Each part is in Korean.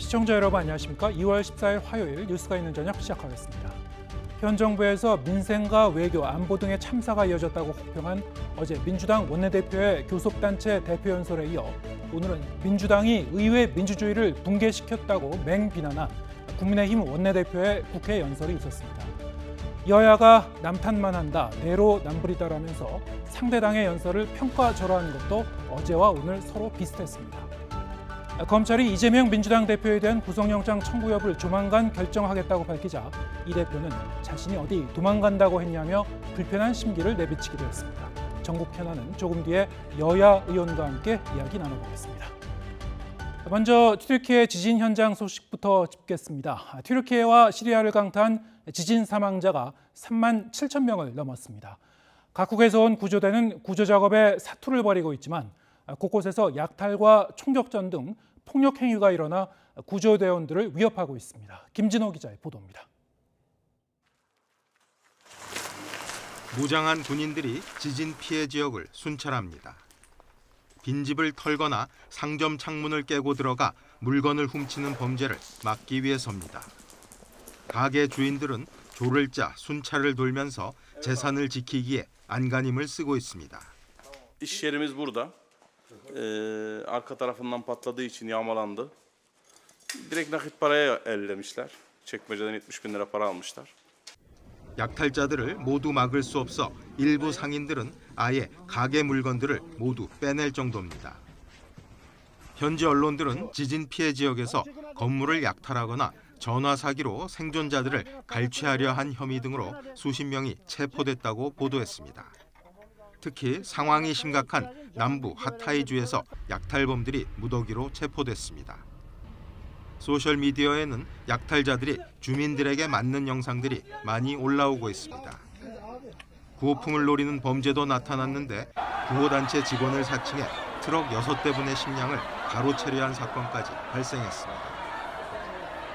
시청자 여러분 안녕하십니까? 2월 14일 화요일 뉴스가 있는 저녁 시작하겠습니다. 현 정부에서 민생과 외교, 안보 등의 참사가 이어졌다고 혹평한 어제 민주당 원내대표의 교섭단체 대표연설에 이어 오늘은 민주당이 의회 민주주의를 붕괴시켰다고 맹비난한 국민의힘 원내대표의 국회 연설이 있었습니다. 여야가 남탓만 한다, 내로남불이다라면서 상대당의 연설을 평가절하하는 것도 어제와 오늘 서로 비슷했습니다. 검찰이 이재명 민주당 대표에 대한 구속영장 청구 여부를 조만간 결정하겠다고 밝히자 이 대표는 자신이 어디 도망간다고 했냐며 불편한 심기를 내비치기도 했습니다. 전국 현안은 조금 뒤에 여야 의원과 함께 이야기 나눠보겠습니다. 먼저 튀르키예 지진 현장 소식부터 짚겠습니다. 튀르키예와 시리아를 강타한 지진 사망자가 3만 7천 명을 넘었습니다. 각국에서 온 구조대는 구조 작업에 사투를 벌이고 있지만 곳곳에서 약탈과 총격전 등 폭력 행위가 일어나 구조대원들을 위협하고 있습니다. 김진호 기자의 보도입니다. 무장한 군인들이 지진 피해 지역을 순찰합니다. 빈집을 털거나 상점 창문을 깨고 들어가 물건을 훔치는 범죄를 막기 위해서입니다. 가게 주인들은 조를 짜 순찰을 돌면서 재산을 지키기에 안간힘을 쓰고 있습니다. İş yerimiz burada. Arka tarafından patladığı için yağmalandı. Direkt nakit paraya ellemişler. Çekmeceden 70 bin lira para almışlar. 약탈자들을 모두 막을 수 없어 일부 상인들은 아예 가게 물건들을 모두 빼낼 정도입니다. 현지 언론들은 지진 피해 지역에서 건물을 약탈하거나 전화 사기로 생존자들을 갈취하려 한 혐의 등으로 수십 명이 체포됐다고 보도했습니다. 특히 상황이 심각한 남부 하타이주에서 약탈범들이 무더기로 체포됐습니다. 소셜미디어에는 약탈자들이 주민들에게 맞는 영상들이 많이 올라오고 있습니다. 구호품을 노리는 범죄도 나타났는데 구호단체 직원을 사칭해 트럭 6대분의 식량을 가로채려 한 사건까지 발생했습니다.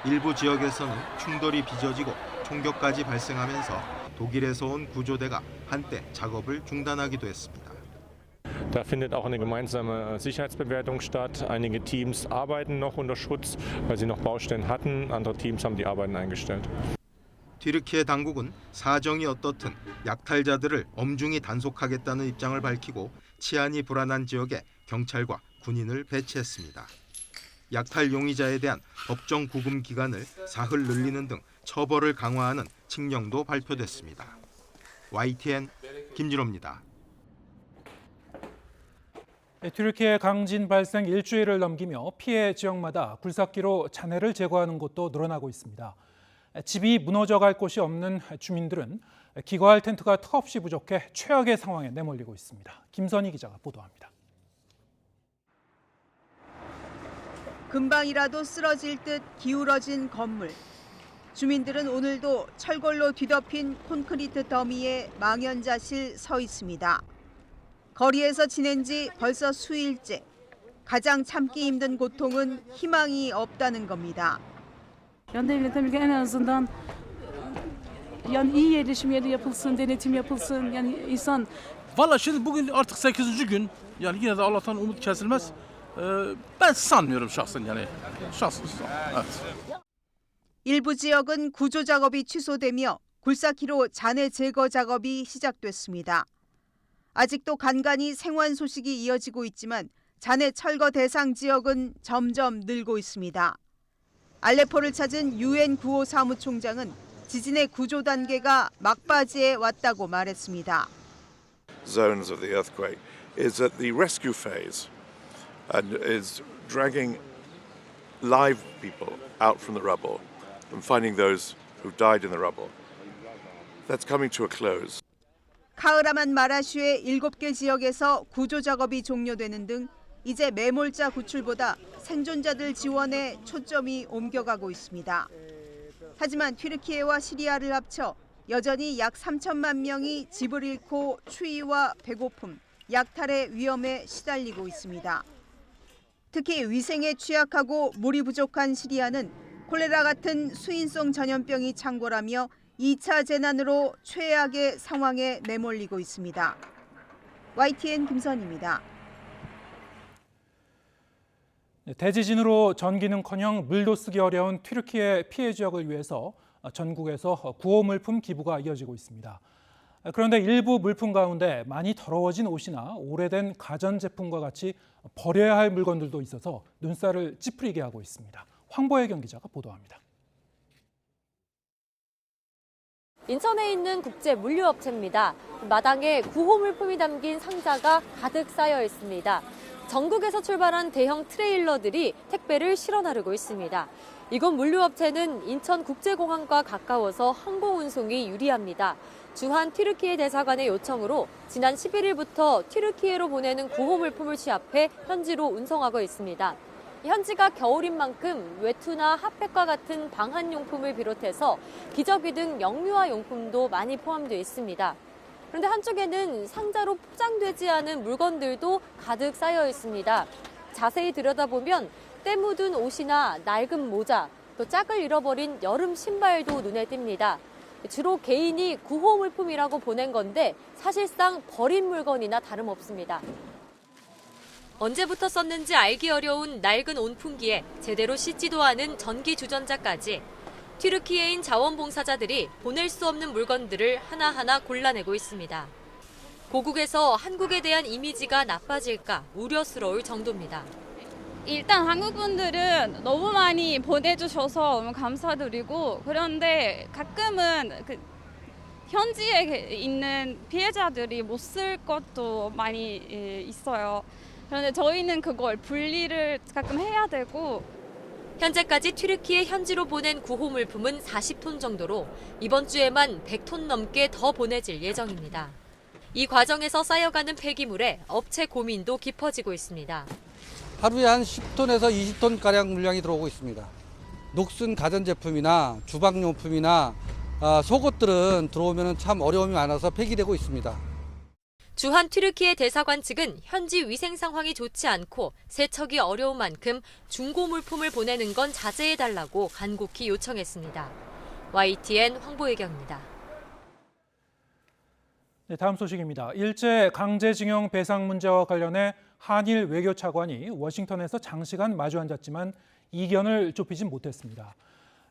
일부 지역에서는 충돌이 빚어지고 총격까지 발생하면서 독일에서 온 구조대가 한때 작업을 중단하기도 했습니다. Da findet auch eine gemeinsame Sicherheitsbewertung statt. Einige Teams arbeiten noch unter Schutz, weil sie noch Baustellen hatten. Andere Teams haben die Arbeiten eingestellt. 튀르키예 당국은 사정이 어떻든 약탈자들을 엄중히 단속하겠다는 입장을 밝히고 치안이 불안한 지역에 경찰과 군인을 배치했습니다. 약탈 용의자에 대한 법정 구금 기간을 사흘 늘리는 등 처벌을 강화하는 칙령도 발표됐습니다. YTN 김진호입니다. 튀르키예 강진 발생 일주일을 넘기며 피해 지역마다 굴삭기로 잔해를 제거하는 곳도 늘어나고 있습니다. 집이 무너져갈 곳이 없는 주민들은 기거할 텐트가 턱없이 부족해 최악의 상황에 내몰리고 있습니다. 김선희 기자가 보도합니다. 금방이라도 쓰러질 듯 기울어진 건물. 주민들은 오늘도 철골로 뒤덮인 콘크리트 더미에 망연자실 서 있습니다. 거리에서 지낸 지 벌써 수일째. 가장 참기 힘든 고통은 희망이 없다는 겁니다. Yani devletimizde en azından yani iyi yerleşim yeri yapılsın, denetim yapılsın. Yani insan Valla şimdi bugün artık 8. gün. Yani yine de Allah'tan umut kesilmez. Ben sanmıyorum şahsen yani. Şahsen. Evet. 일부 지역은 구조 작업이 취소되며 굴삭기로 잔해 제거 작업이 시작됐습니다. 아직도 간간히 생환 소식이 이어지고 있지만 잔해 철거 대상 지역은 점점 늘고 있습니다. 알레포를 찾은 UN 구호 사무총장은 지진의 구조 단계가 막바지에 왔다고 말했습니다. Zones of the earthquake is at the rescue phase and is dragging live people out from the rubble and finding those who died in the rubble. That's coming to a close. 카흐라만 마라슈의 7개 지역에서 구조 작업이 종료되는 등 이제 매몰자 구출보다 생존자들 지원에 초점이 옮겨가고 있습니다. 하지만 튀르키예와 시리아를 합쳐 여전히 약 3천만 명이 집을 잃고 추위와 배고픔, 약탈의 위험에 시달리고 있습니다. 특히 위생에 취약하고 물이 부족한 시리아는 콜레라 같은 수인성 전염병이 창궐하며 2차 재난으로 최악의 상황에 내몰리고 있습니다. YTN 김선희입니다. 대지진으로 전기는커녕 물도 쓰기 어려운 튀르키예 피해 지역을 위해서 전국에서 구호 물품 기부가 이어지고 있습니다. 그런데 일부 물품 가운데 많이 더러워진 옷이나 오래된 가전제품과 같이 버려야 할 물건들도 있어서 눈살을 찌푸리게 하고 있습니다. 황보혜경 기자가 보도합니다. 인천에 있는 국제 물류업체입니다. 마당에 구호 물품이 담긴 상자가 가득 쌓여 있습니다. 전국에서 출발한 대형 트레일러들이 택배를 실어 나르고 있습니다. 이곳 물류업체는 인천국제공항과 가까워서 항공운송이 유리합니다. 주한 튀르키예 대사관의 요청으로 지난 11일부터 튀르키예로 보내는 구호 물품을 취합해 현지로 운송하고 있습니다. 현지가 겨울인 만큼 외투나 핫팩과 같은 방한용품을 비롯해서 기저귀 등 영유아 용품도 많이 포함되어 있습니다. 그런데 한쪽에는 상자로 포장되지 않은 물건들도 가득 쌓여 있습니다. 자세히 들여다보면 때 묻은 옷이나 낡은 모자, 또 짝을 잃어버린 여름 신발도 눈에 띕니다. 주로 개인이 구호 물품이라고 보낸 건데 사실상 버린 물건이나 다름없습니다. 언제부터 썼는지 알기 어려운 낡은 온풍기에 제대로 씻지도 않은 전기 주전자까지 튀르키예인 자원봉사자들이 보낼 수 없는 물건들을 하나하나 골라내고 있습니다. 고국에서 한국에 대한 이미지가 나빠질까 우려스러울 정도입니다. 일단 한국 분들은 너무 많이 보내주셔서 너무 감사드리고, 그런데 가끔은 현지에 있는 피해자들이 못 쓸 것도 많이 있어요. 그런데 저희는 그걸 분리를 가끔 해야 되고. 현재까지 튀르키예 현지로 보낸 구호 물품은 40톤 정도로 이번 주에만 100톤 넘게 더 보내질 예정입니다. 이 과정에서 쌓여가는 폐기물에 업체 고민도 깊어지고 있습니다. 하루에 한 10톤에서 20톤가량 물량이 들어오고 있습니다. 녹슨 가전제품이나 주방용품이나 속옷들은 들어오면 참 어려움이 많아서 폐기되고 있습니다. 주한 튀르키예 대사관 측은 현지 위생 상황이 좋지 않고 세척이 어려운 만큼 중고 물품을 보내는 건 자제해달라고 간곡히 요청했습니다. YTN 황보혜경입니다. 네, 다음 소식입니다. 일제 강제징용 배상 문제와 관련해 한일 외교차관이 워싱턴에서 장시간 마주 앉았지만 이견을 좁히진 못했습니다.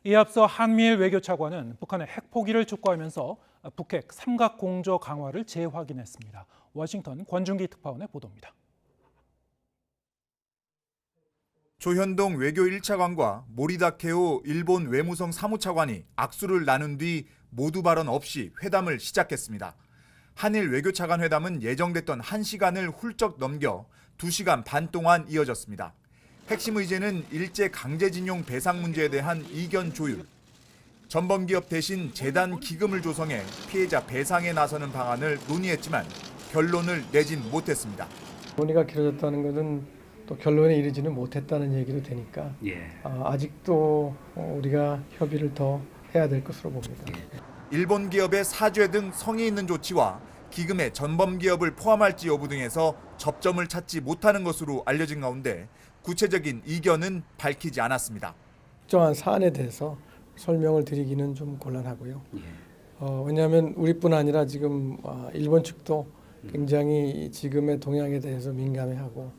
이에 앞서 한미일 외교차관은 북한의 핵포기를 촉구하면서 북핵 삼각공조 강화를 재확인했습니다. 워싱턴 권준기 특파원의 보도입니다. 조현동 외교 1차관과 모리다케오 일본 외무성 사무차관이 악수를 나눈 뒤 모두 발언 없이 회담을 시작했습니다. 한일 외교차관 회담은 예정됐던 1시간을 훌쩍 넘겨 2시간 반 동안 이어졌습니다. 핵심 의제는 일제 강제징용 배상 문제에 대한 이견 조율, 전범기업 대신 재단 기금을 조성해 피해자 배상에 나서는 방안을 논의했지만 결론을 내진 못했습니다. 논의가 길어졌다는 것은 또 결론에 이르지는 못했다는 얘기도 되니까 아직도 우리가 협의를 더 해야 될 것으로 봅니다. 일본 기업의 사죄 등 성의 있는 조치와 기금에 전범 기업을 포함할지 여부 등에서 접점을 찾지 못하는 것으로 알려진 가운데 구체적인 이견은 밝히지 않았습니다. 특정한 사안에 대해서 설명을 드리기는 좀 곤란하고요. 왜냐하면 우리뿐 아니라 지금 일본 측도 굉장히 지금의 동향에 대해서 민감해하고.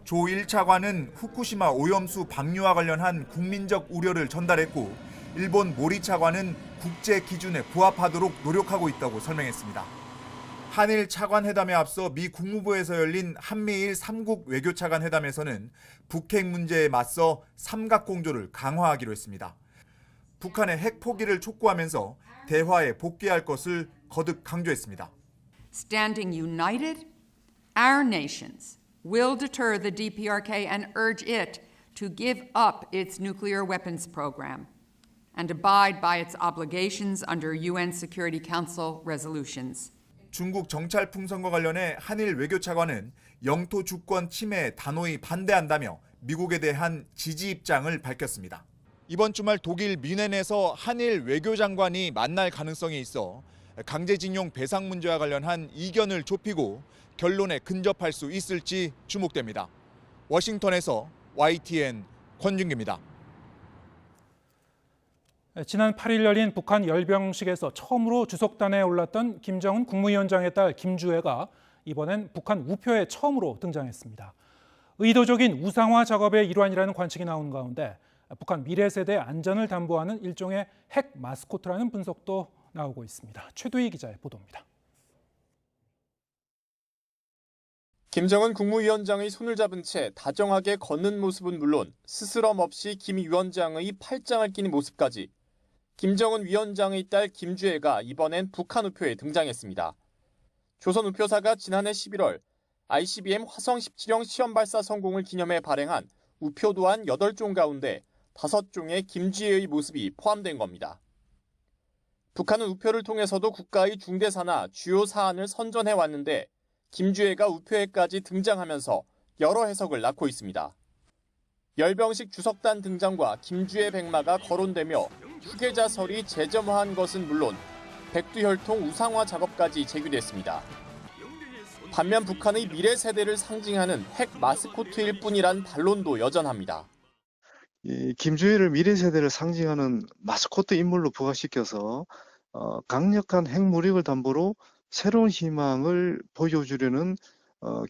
조 1차관은 후쿠시마 오염수 방류와 관련한 국민적 우려를 전달했고 일본 모리 차관은 국제 기준에 부합하도록 노력하고 있다고 설명했습니다. 한일 차관 회담에 앞서 미 국무부에서 열린 한미일 3국 외교차관 회담에서는 북핵 문제에 맞서 삼각공조를 강화하기로 했습니다. 북한의 핵 포기를 촉구하면서 대화에 복귀할 것을 거듭 강조했습니다. Standing united, our nations will deter the DPRK and urge it to give up its nuclear weapons program and abide by its obligations under UN Security Council resolutions. 중국 정찰 풍선과 관련해 한일 외교차관은 영토 주권 침해에 단호히 반대한다며 미국에 대한 지지 입장을 밝혔습니다. 이번 주말 독일 뮌헨에서 한일 외교장관이 만날 가능성이 있어 강제징용 배상 문제와 관련한 이견을 좁히고 결론에 근접할 수 있을지 주목됩니다. 워싱턴에서 YTN 권준기입니다. 지난 8일 열린 북한 열병식에서 처음으로 주석단에 올랐던 김정은 국무위원장의 딸 김주애가 이번엔 북한 우표에 처음으로 등장했습니다. 의도적인 우상화 작업의 일환이라는 관측이 나오는 가운데 북한 미래 세대의 안전을 담보하는 일종의 핵 마스코트라는 분석도 나오고 있습니다. 최도희 기자의 보도입니다. 김정은 국무위원장의 손을 잡은 채 다정하게 걷는 모습은 물론 스스럼 없이 김 위원장의 팔짱을 끼는 모습까지 김정은 위원장의 딸 김주애가 이번엔 북한 우표에 등장했습니다. 조선 우표사가 지난해 11월 ICBM 화성 17형 시험 발사 성공을 기념해 발행한 우표 도안 8종 가운데 5종에 김주애의 모습이 포함된 겁니다. 북한은 우표를 통해서도 국가의 중대사나 주요 사안을 선전해 왔는데 김주애가 우표에까지 등장하면서 여러 해석을 낳고 있습니다. 열병식 주석단 등장과 김주애 백마가 거론되며 후계자설이 재점화한 것은 물론 백두혈통 우상화 작업까지 제기됐습니다. 반면 북한의 미래 세대를 상징하는 핵 마스코트일 뿐이란 반론도 여전합니다. 김주애를 미래 세대를 상징하는 마스코트 인물로 부각시켜서 강력한 핵무력을 담보로 새로운 희망을 보여주려는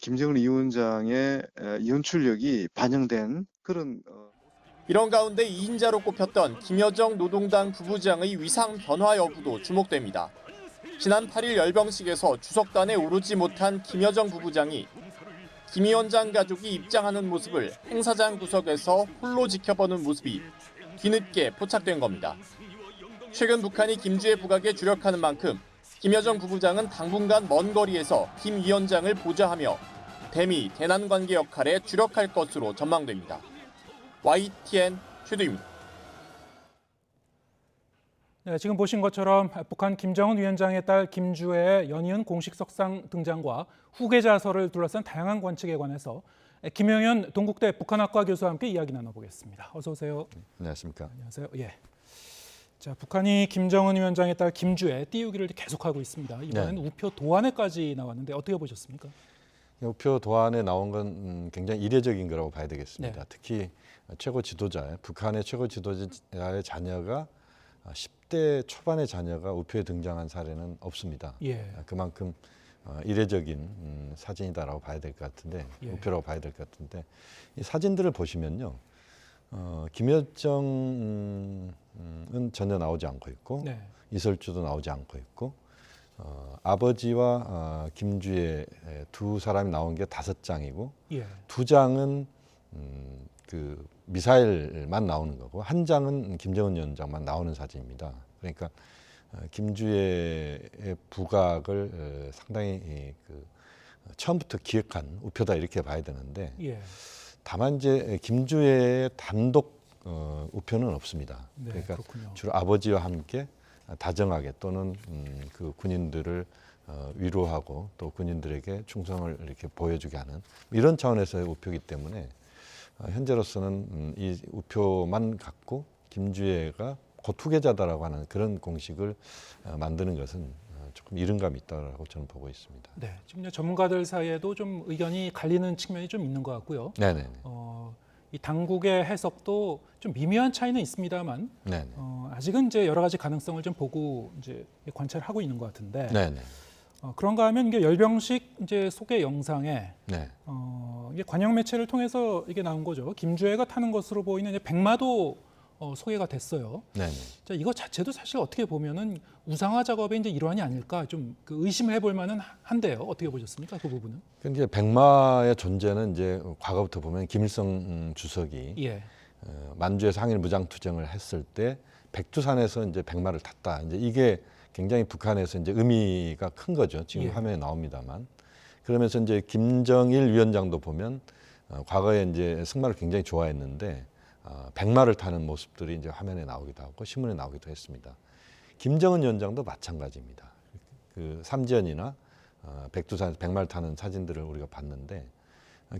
김정은 위원장의 연출력이 반영된 그런 이런 가운데 2인자로 꼽혔던 김여정 노동당 부부장의 위상 변화 여부도 주목됩니다. 지난 8일 열병식에서 주석단에 오르지 못한 김여정 부부장이 김 위원장 가족이 입장하는 모습을 행사장 구석에서 홀로 지켜보는 모습이 뒤늦게 포착된 겁니다. 최근 북한이 김주애 부각에 주력하는 만큼 김여정 부부장은 당분간 먼 거리에서 김 위원장을 보좌하며 대미 대남 관계 역할에 주력할 것으로 전망됩니다. YTN 최도입니다. 네, 지금 보신 것처럼 북한 김정은 위원장의 딸 김주애의 연이은 공식 석상 등장과 후계자설을 둘러싼 다양한 관측에 관해서 김영현 동국대 북한학과 교수와 함께 이야기 나눠보겠습니다. 어서 오세요. 안녕하십니까. 안녕하세요. 예. 자, 북한이 김정은 위원장의 딸 김주애 띄우기를 계속하고 있습니다. 이번에는 우표 도안에까지 나왔는데 어떻게 보셨습니까? 우표 도안에 나온 건 굉장히 이례적인 거라고 봐야 되겠습니다. 네. 특히 최고 지도자, 북한의 최고 지도자의 자녀가 10대 초반의 자녀가 우표에 등장한 사례는 없습니다. 예. 그만큼 이례적인 사진이다라고 봐야 될 것 같은데, 예. 우표라고 봐야 될 것 같은데, 이 사진들을 보시면요, 김여정은 전혀 나오지 않고 있고, 네. 이설주도 나오지 않고 있고, 아버지와 김주애 두 사람이 나온 게 5장이고, 예. 2장은 그 미사일만 나오는 거고, 1장은 김정은 위원장만 나오는 사진입니다. 그러니까 김주애의 부각을 상당히 처음부터 기획한 우표다 이렇게 봐야 되는데, 예. 다만 이제 김주애의 단독 우표는 없습니다. 네, 그러니까 그렇군요. 주로 아버지와 함께 다정하게 또는 그 군인들을 위로하고 또 군인들에게 충성을 이렇게 보여주게 하는 이런 차원에서의 우표이기 때문에 현재로서는 이 우표만 갖고 김주애가 곧 후계자다라고 하는 그런 공식을 만드는 것은 조금 이른감이 있다고 저는 보고 있습니다. 네, 지금 전문가들 사이에도 좀 의견이 갈리는 측면이 좀 있는 것 같고요. 네네. 이 당국의 해석도 좀 미묘한 차이는 있습니다만, 네네. 아직은 이제 여러 가지 가능성을 좀 보고 이제 관찰하고 있는 것 같은데. 네네. 그런가 하면 이게 열병식 이제 소개 영상에 네. 이게 관영 매체를 통해서 이게 나온 거죠. 김주애가 타는 것으로 보이는 이제 백마도 소개가 됐어요. 네네. 자, 이거 자체도 사실 어떻게 보면은 우상화 작업의 이제 일환이 아닐까 좀 그 의심을 해볼 만은 한데요. 어떻게 보셨습니까? 그 부분은? 이제 백마의 존재는 이제 과거부터 보면 김일성 주석이 예. 만주에서 항일 무장투쟁을 했을 때 백두산에서 이제 백마를 탔다. 이제 이게 굉장히 북한에서 이제 의미가 큰 거죠. 지금 예. 화면에 나옵니다만. 그러면서 이제 김정일 위원장도 보면 과거에 이제 승마를 굉장히 좋아했는데 백마를 타는 모습들이 이제 화면에 나오기도 하고 신문에 나오기도 했습니다. 김정은 위원장도 마찬가지입니다. 그 삼지연이나 백두산에서 백마를 타는 사진들을 우리가 봤는데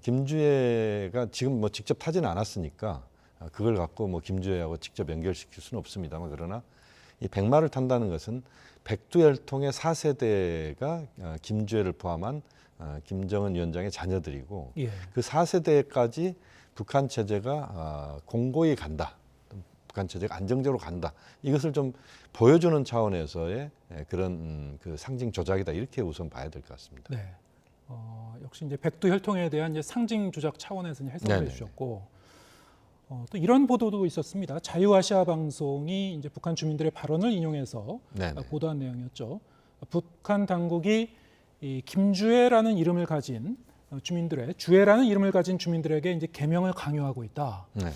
김주애가 지금 뭐 직접 타지는 않았으니까 그걸 갖고 뭐 김주애하고 직접 연결시킬 수는 없습니다만, 그러나 이 백마를 탄다는 것은 백두혈통의 4세대가 김주애를 포함한 김정은 위원장의 자녀들이고, 예. 그 4세대까지 북한 체제가 공고히 간다, 북한 체제가 안정적으로 간다, 이것을 좀 보여주는 차원에서의 그런 그 상징 조작이다, 이렇게 우선 봐야 될 것 같습니다. 네. 역시 이제 백두 혈통에 대한 이제 상징 조작 차원에서 해석을 네네네. 해주셨고 또 이런 보도도 있었습니다. 자유아시아 방송이 이제 북한 주민들의 발언을 인용해서 네네. 보도한 내용이었죠. 북한 당국이 이 김주애라는 이름을 가진 주애라는 이름을 가진 주민들에게 이제 개명을 강요하고 있다. 네.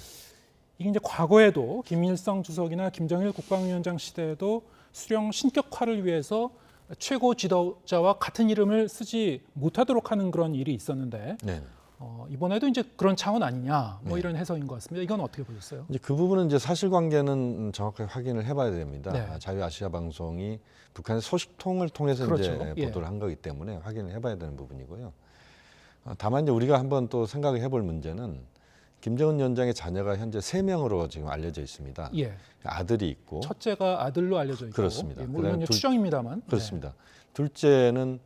이게 이제 과거에도 김일성 주석이나 김정일 국방위원장 시대에도 수령 신격화를 위해서 최고 지도자와 같은 이름을 쓰지 못하도록 하는 그런 일이 있었는데 네. 이번에도 이제 그런 차원 아니냐 뭐 네. 이런 해석인 것 같습니다. 이건 어떻게 보셨어요? 이제 그 부분은 이제 사실관계는 정확하게 확인을 해봐야 됩니다. 네. 자유아시아 방송이 북한의 소식통을 통해서 그렇죠. 이제 예. 보도를 한 거기 때문에 확인을 해봐야 되는 부분이고요. 다만 이제 우리가 한번 또 생각을 해볼 문제는 김정은 위원장의 자녀가 현재 3명으로 지금 알려져 있습니다. 예. 아들이 있고 첫째가 아들로 알려져 있고 그렇습니다. 예, 물론 이제 추정입니다만 그렇습니다. 둘째는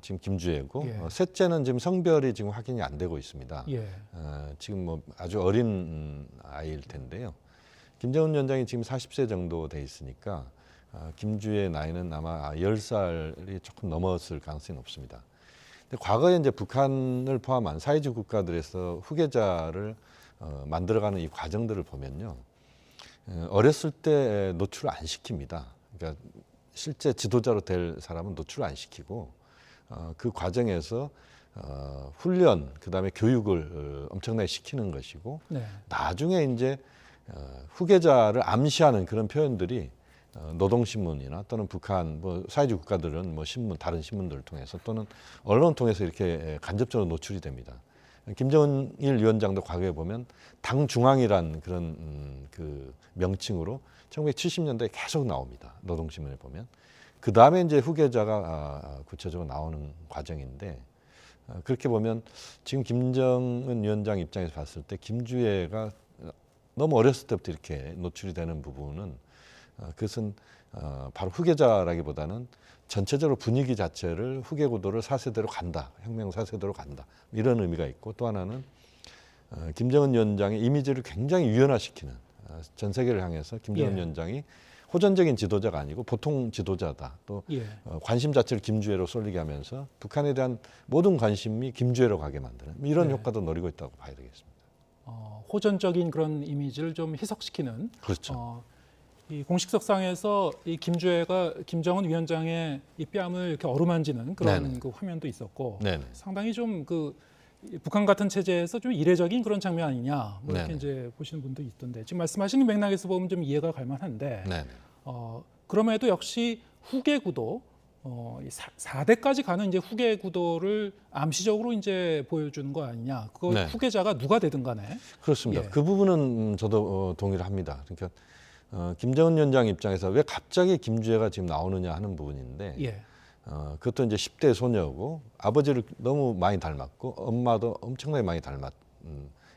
지금 김주애고 예. 셋째는 지금 성별이 지금 확인이 안 되고 있습니다. 예. 지금 뭐 아주 어린 아이일 텐데요. 김정은 위원장이 지금 40세 정도 돼 있으니까 김주애의 나이는 아마 10살이 조금 넘었을 가능성이 높습니다. 근데 과거에 이제 북한을 포함한 사회주의 국가들에서 후계자를 만들어가는 이 과정들을 보면요, 어렸을 때 노출을 안 시킵니다. 그러니까 실제 지도자로 될 사람은 노출을 안 시키고 그 과정에서 훈련, 그다음에 교육을 엄청나게 시키는 것이고 네. 나중에 이제 후계자를 암시하는 그런 표현들이 노동신문이나 또는 북한 뭐 사회주의 국가들은 뭐 신문, 다른 신문들을 통해서 또는 언론을 통해서 이렇게 간접적으로 노출이 됩니다. 김정일 위원장도 과거에 보면 당중앙이란 그런 그 명칭으로 1970년대에 계속 나옵니다. 노동신문에 보면. 그 다음에 이제 후계자가 구체적으로 나오는 과정인데 그렇게 보면 지금 김정은 위원장 입장에서 봤을 때 김주애가 너무 어렸을 때부터 이렇게 노출이 되는 부분은 그것은 바로 후계자라기보다는 전체적으로 분위기 자체를 후계 구도를 4세대로 간다, 혁명 4세대로 간다 이런 의미가 있고 또 하나는 김정은 위원장의 이미지를 굉장히 유연화시키는 전 세계를 향해서 김정은 예. 위원장이 호전적인 지도자가 아니고 보통 지도자다. 또 예. 관심 자체를 김주애로 쏠리게 하면서 북한에 대한 모든 관심이 김주애로 가게 만드는 이런 네. 효과도 노리고 있다고 봐야 되겠습니다. 호전적인 그런 이미지를 좀 희석시키는. 그렇죠. 이 공식석상에서 이 김주애가 김정은 위원장의 이 뺨을 이렇게 어루만지는 그런 네네. 그 화면도 있었고 네네. 상당히 좀 그 북한 같은 체제에서 좀 이례적인 그런 장면 아니냐 뭐 이렇게 네네. 이제 보시는 분도 있던데 지금 말씀하시는 맥락에서 보면 좀 이해가 갈 만한데 네네. 그럼에도 역시 후계 구도 4대까지 가는 이제 후계 구도를 암시적으로 이제 보여주는 거 아니냐. 그거 네. 후계자가 누가 되든 간에. 그렇습니다. 예. 그 부분은 저도 동의를 합니다. 그러니까 김정은 위원장 입장에서 왜 갑자기 김주애가 지금 나오느냐 하는 부분인데 예. 그것도 이제 10대 소녀고 아버지를 너무 많이 닮았고 엄마도 엄청나게 많이 닮았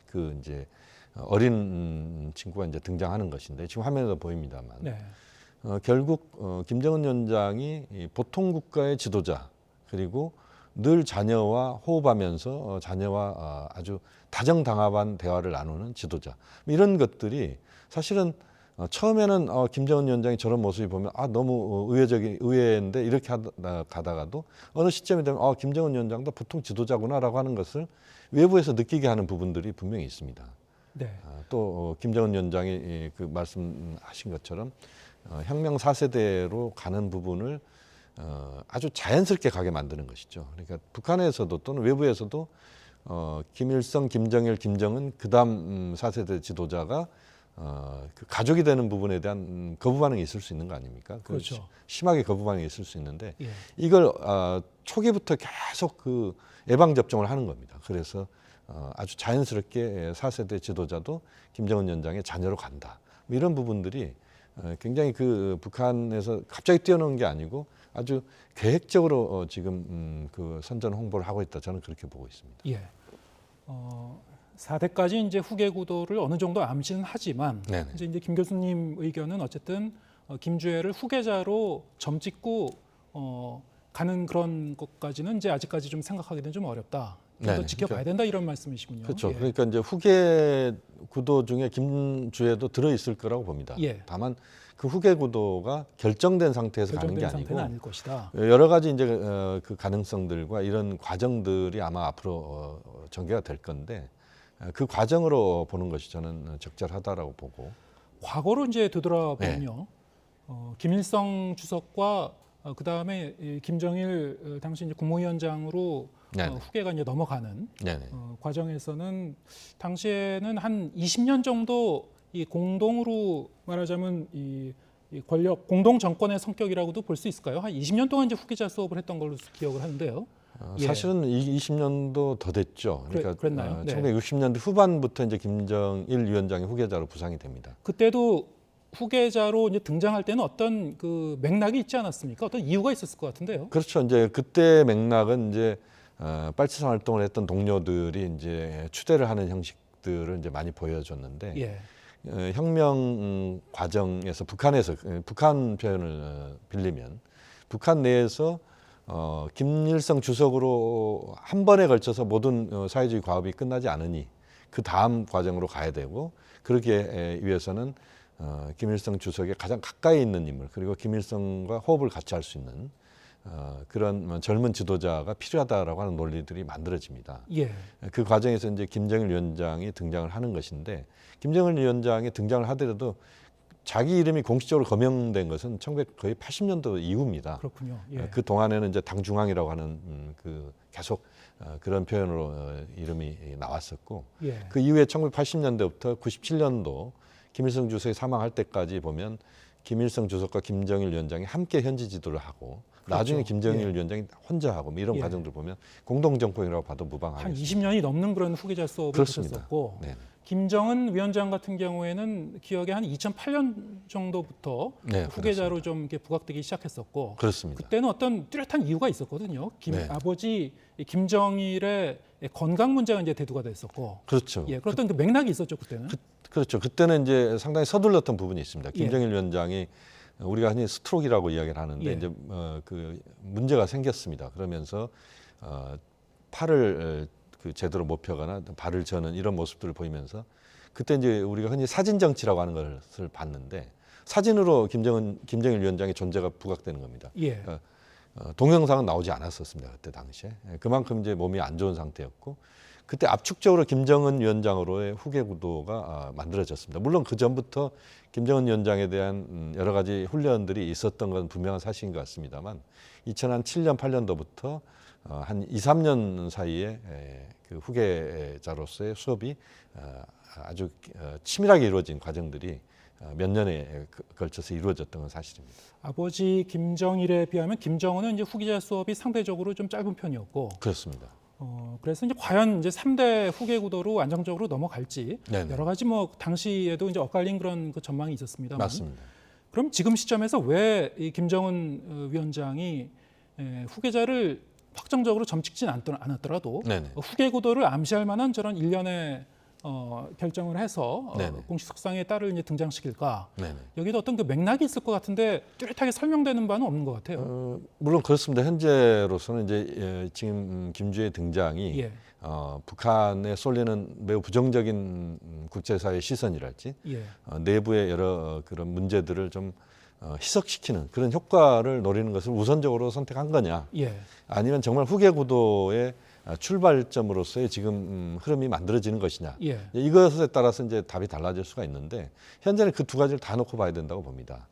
그 이제 어린 친구가 이제 등장하는 것인데 지금 화면에도 보입니다만 네. 결국 김정은 위원장이 이 보통 국가의 지도자 그리고 늘 자녀와 호흡하면서 자녀와 아주 다정당합한 대화를 나누는 지도자 이런 것들이 사실은 처음에는 김정은 위원장이 저런 모습이 보면 너무 의외인데 이렇게 가다가도 어느 시점이 되면 김정은 위원장도 보통 지도자구나라고 하는 것을 외부에서 느끼게 하는 부분들이 분명히 있습니다. 네. 또 김정은 위원장이 그 말씀하신 것처럼 혁명 4세대로 가는 부분을 아주 자연스럽게 가게 만드는 것이죠. 그러니까 북한에서도 또는 외부에서도 김일성, 김정일, 김정은 그다음 4세대 지도자가 그 가족이 되는 부분에 대한 거부 반응이 있을 수 있는 거 아닙니까? 그렇죠. 심하게 거부 반응이 있을 수 있는데 예. 이걸 초기부터 계속 그 예방 접종을 하는 겁니다. 그래서 아주 자연스럽게 4세대 지도자도 김정은 위원장의 자녀로 간다. 뭐 이런 부분들이 굉장히 그 북한에서 갑자기 뛰어놓은 게 아니고 아주 계획적으로 지금 그 선전 홍보를 하고 있다. 저는 그렇게 보고 있습니다. 예. 4대까지 이제 후계 구도를 어느 정도 암시는 하지만 네네. 이제 김 교수님 의견은 어쨌든 김주애를 후계자로 점찍고 가는 그런 것까지는 이제 아직까지 좀 생각하기는 좀 어렵다. 더 네네. 지켜봐야 된다 이런 말씀이시군요. 그렇죠. 예. 그러니까 이제 후계 구도 중에 김주애도 들어 있을 거라고 봅니다. 예. 다만 그 후계 구도가 결정된 상태에서 가는 게 결정된 상태는 아니고 아닐 것이다. 여러 가지 이제 그 가능성들과 이런 과정들이 아마 앞으로 전개가 될 건데 그 과정으로 보는 것이 저는 적절하다라고 보고. 과거로 이제 되돌아보면요. 김일성 주석과 그 다음에 김정일 당시 이제 국무위원장으로 후계가 이제 넘어가는 과정에서는 당시에는 한 20년 정도 이 공동으로 말하자면 이 권력 공동 정권의 성격이라고도 볼 수 있을까요? 한 20년 동안 이제 후계자 수업을 했던 걸로 기억을 하는데요. 사실은 20년도 더 됐죠. 그러니까 그랬나요? 1960년대 후반부터 이제 김정일 위원장이 후계자로 부상이 됩니다. 그때도 후계자로 이제 등장할 때는 어떤 그 맥락이 있지 않았습니까? 어떤 이유가 있었을 것 같은데요. 그렇죠. 이제 그때 맥락은 이제 빨치산 활동을 했던 동료들이 이제 추대를 하는 형식들을 이제 많이 보여줬는데 혁명 과정에서 북한 표현을 빌리면 북한 내에서 김일성 주석으로 한 번에 걸쳐서 모든 사회주의 과업이 끝나지 않으니 그 다음 과정으로 가야 되고 그러기 위해서는 김일성 주석의 가장 가까이 있는 인물 그리고 김일성과 호흡을 같이 할 수 있는 그런 젊은 지도자가 필요하다라고 하는 논리들이 만들어집니다. 그 과정에서 이제 김정일 위원장이 등장을 하는 것인데 김정일 위원장이 등장을 하더라도 자기 이름이 공식적으로 거명된 것은 1980년도 이후입니다. 그렇군요. 그 동안에는 이제 당중앙이라고 하는 그 계속 그런 표현으로 이름이 나왔었고 그 이후에 1980년대부터 97년도 김일성 주석이 사망할 때까지 보면 김일성 주석과 김정일 위원장이 함께 현지 지도를 하고 나중에 김정일 위원장이 혼자 하고 뭐 이런 과정들 보면 공동정권이라고 봐도 무방하겠습니다. 한 20년이 넘는 그런 후계자 수업을 했었고 김정은 위원장 같은 경우에는 기억에 한 2008년 정도부터 후계자로 좀 이렇게 부각되기 시작했었고 그렇습니다. 그때는 어떤 뚜렷한 이유가 있었거든요. 아버지 김정일의 건강 문제가 이제 대두가 됐었고 그렇죠. 그랬던 그 맥락이 있었죠 그때는. 그렇죠. 그때는 이제 상당히 서둘렀던 부분이 있습니다. 김정일 위원장이 우리가 흔히 스트로크라고 이야기를 하는데 이제 그 문제가 생겼습니다. 그러면서 팔을 그 제대로 못 펴거나 발을 저는 이런 모습들을 보이면서 그때 이제 우리가 흔히 사진 정치라고 하는 것을 봤는데 사진으로 김정일 위원장의 존재가 부각되는 겁니다. 그러니까 동영상은 나오지 않았었습니다. 그때 당시에 그만큼 이제 몸이 안 좋은 상태였고 그때 압축적으로 김정은 위원장으로의 후계 구도가 만들어졌습니다. 물론 그 전부터 김정은 위원장에 대한 여러 가지 훈련들이 있었던 건 분명한 사실인 것 같습니다만 2007년, 8년도부터 한 2, 3년 사이에 그 후계자로서의 수업이 아주 치밀하게 이루어진 과정들이 몇 년에 걸쳐서 이루어졌던 건 사실입니다. 아버지 김정일에 비하면 김정은은 이제 후계자 수업이 상대적으로 좀 짧은 편이었고 그렇습니다. 그래서 이제 과연 이제 3대 후계 구도로 안정적으로 넘어갈지 여러 가지 뭐 당시에도 이제 엇갈린 그런 그 전망이 있었습니다만. 맞습니다. 그럼 지금 시점에서 왜 이 김정은 위원장이 후계자를 확정적으로 점찍진 않았더라도 후계 구도를 암시할 만한 저런 일련의 결정을 해서 공식 석상에 딸을 이제 등장시킬까? 여기도 어떤 그 맥락이 있을 것 같은데 뚜렷하게 설명되는 바는 없는 것 같아요. 물론 그렇습니다. 현재로서는 이제 지금 김주애 등장이 북한에 쏠리는 매우 부정적인 국제사회 시선이랄지 내부의 여러 그런 문제들을 좀 희석시키는 그런 효과를 노리는 것을 우선적으로 선택한 거냐? 아니면 정말 후계 구도의 출발점으로서의 지금 흐름이 만들어지는 것이냐? 이것에 따라서 이제 답이 달라질 수가 있는데 현재는 그 두 가지를 다 놓고 봐야 된다고 봅니다.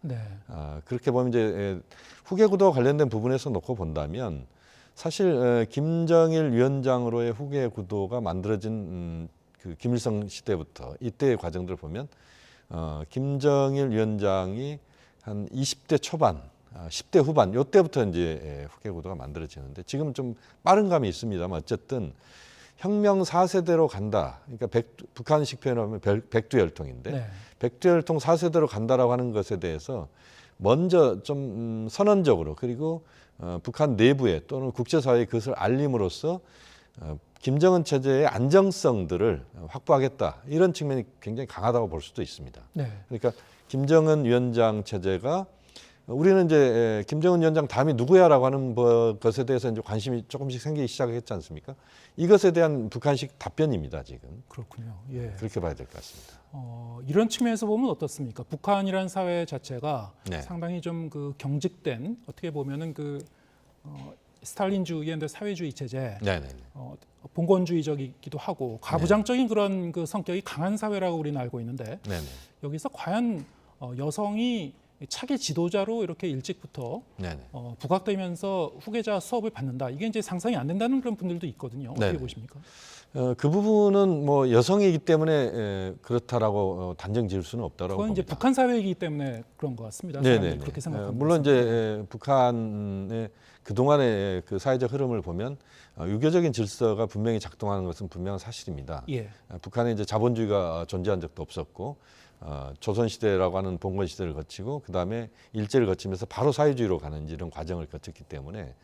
그렇게 보면 이제 후계 구도와 관련된 부분에서 놓고 본다면 사실 김정일 위원장으로의 후계 구도가 만들어진 그 김일성 시대부터 이때의 과정들을 보면 김정일 위원장이 한 20대 초반, 10대 후반 이때부터 이제 후계 구도가 만들어지는데 지금 좀 빠른 감이 있습니다만 어쨌든 혁명 4세대로 간다. 그러니까 북한식 표현하면 백두혈통인데 백두혈통 4세대로 간다라고 하는 것에 대해서 먼저 좀 선언적으로 그리고 북한 내부에 또는 국제사회에 그것을 알림으로써 김정은 체제의 안정성들을 확보하겠다. 이런 측면이 굉장히 강하다고 볼 수도 있습니다. 그러니까 김정은 위원장 체제가 우리는 이제 김정은 위원장 다음이 누구야라고 하는 것에 대해서 이제 관심이 조금씩 생기기 시작했지 않습니까? 이것에 대한 북한식 답변입니다, 지금. 그렇군요. 예. 그렇게 봐야 될 것 같습니다. 이런 측면에서 보면 어떻습니까? 북한이라는 사회 자체가 네. 상당히 좀 그 경직된 어떻게 보면은 그 스탈린주의의 사회주의 체제, 네네. 봉건주의적이기도 하고 가부장적인 그런 그 성격이 강한 사회라고 우리는 알고 있는데 네네. 여기서 과연 여성이 차기 지도자로 이렇게 일찍부터 네네. 부각되면서 후계자 수업을 받는다. 이게 이제 상상이 안 된다는 그런 분들도 있거든요. 어떻게 네네. 보십니까? 그 부분은 뭐 여성이기 때문에 그렇다라고 단정 지을 수는 없다라고 그건 봅니다. 이제 북한 사회이기 때문에 그런 것 같습니다. 네네. 그렇게 생각합니다. 물론 이제 북한의 그 동안의 그 사회적 흐름을 보면 유교적인 질서가 분명히 작동하는 것은 분명한 사실입니다. 예. 북한에 이제 자본주의가 존재한 적도 없었고 조선 시대라고 하는 봉건 시대를 거치고 그 다음에 일제를 거치면서 바로 사회주의로 가는 이런 과정을 거쳤기 때문에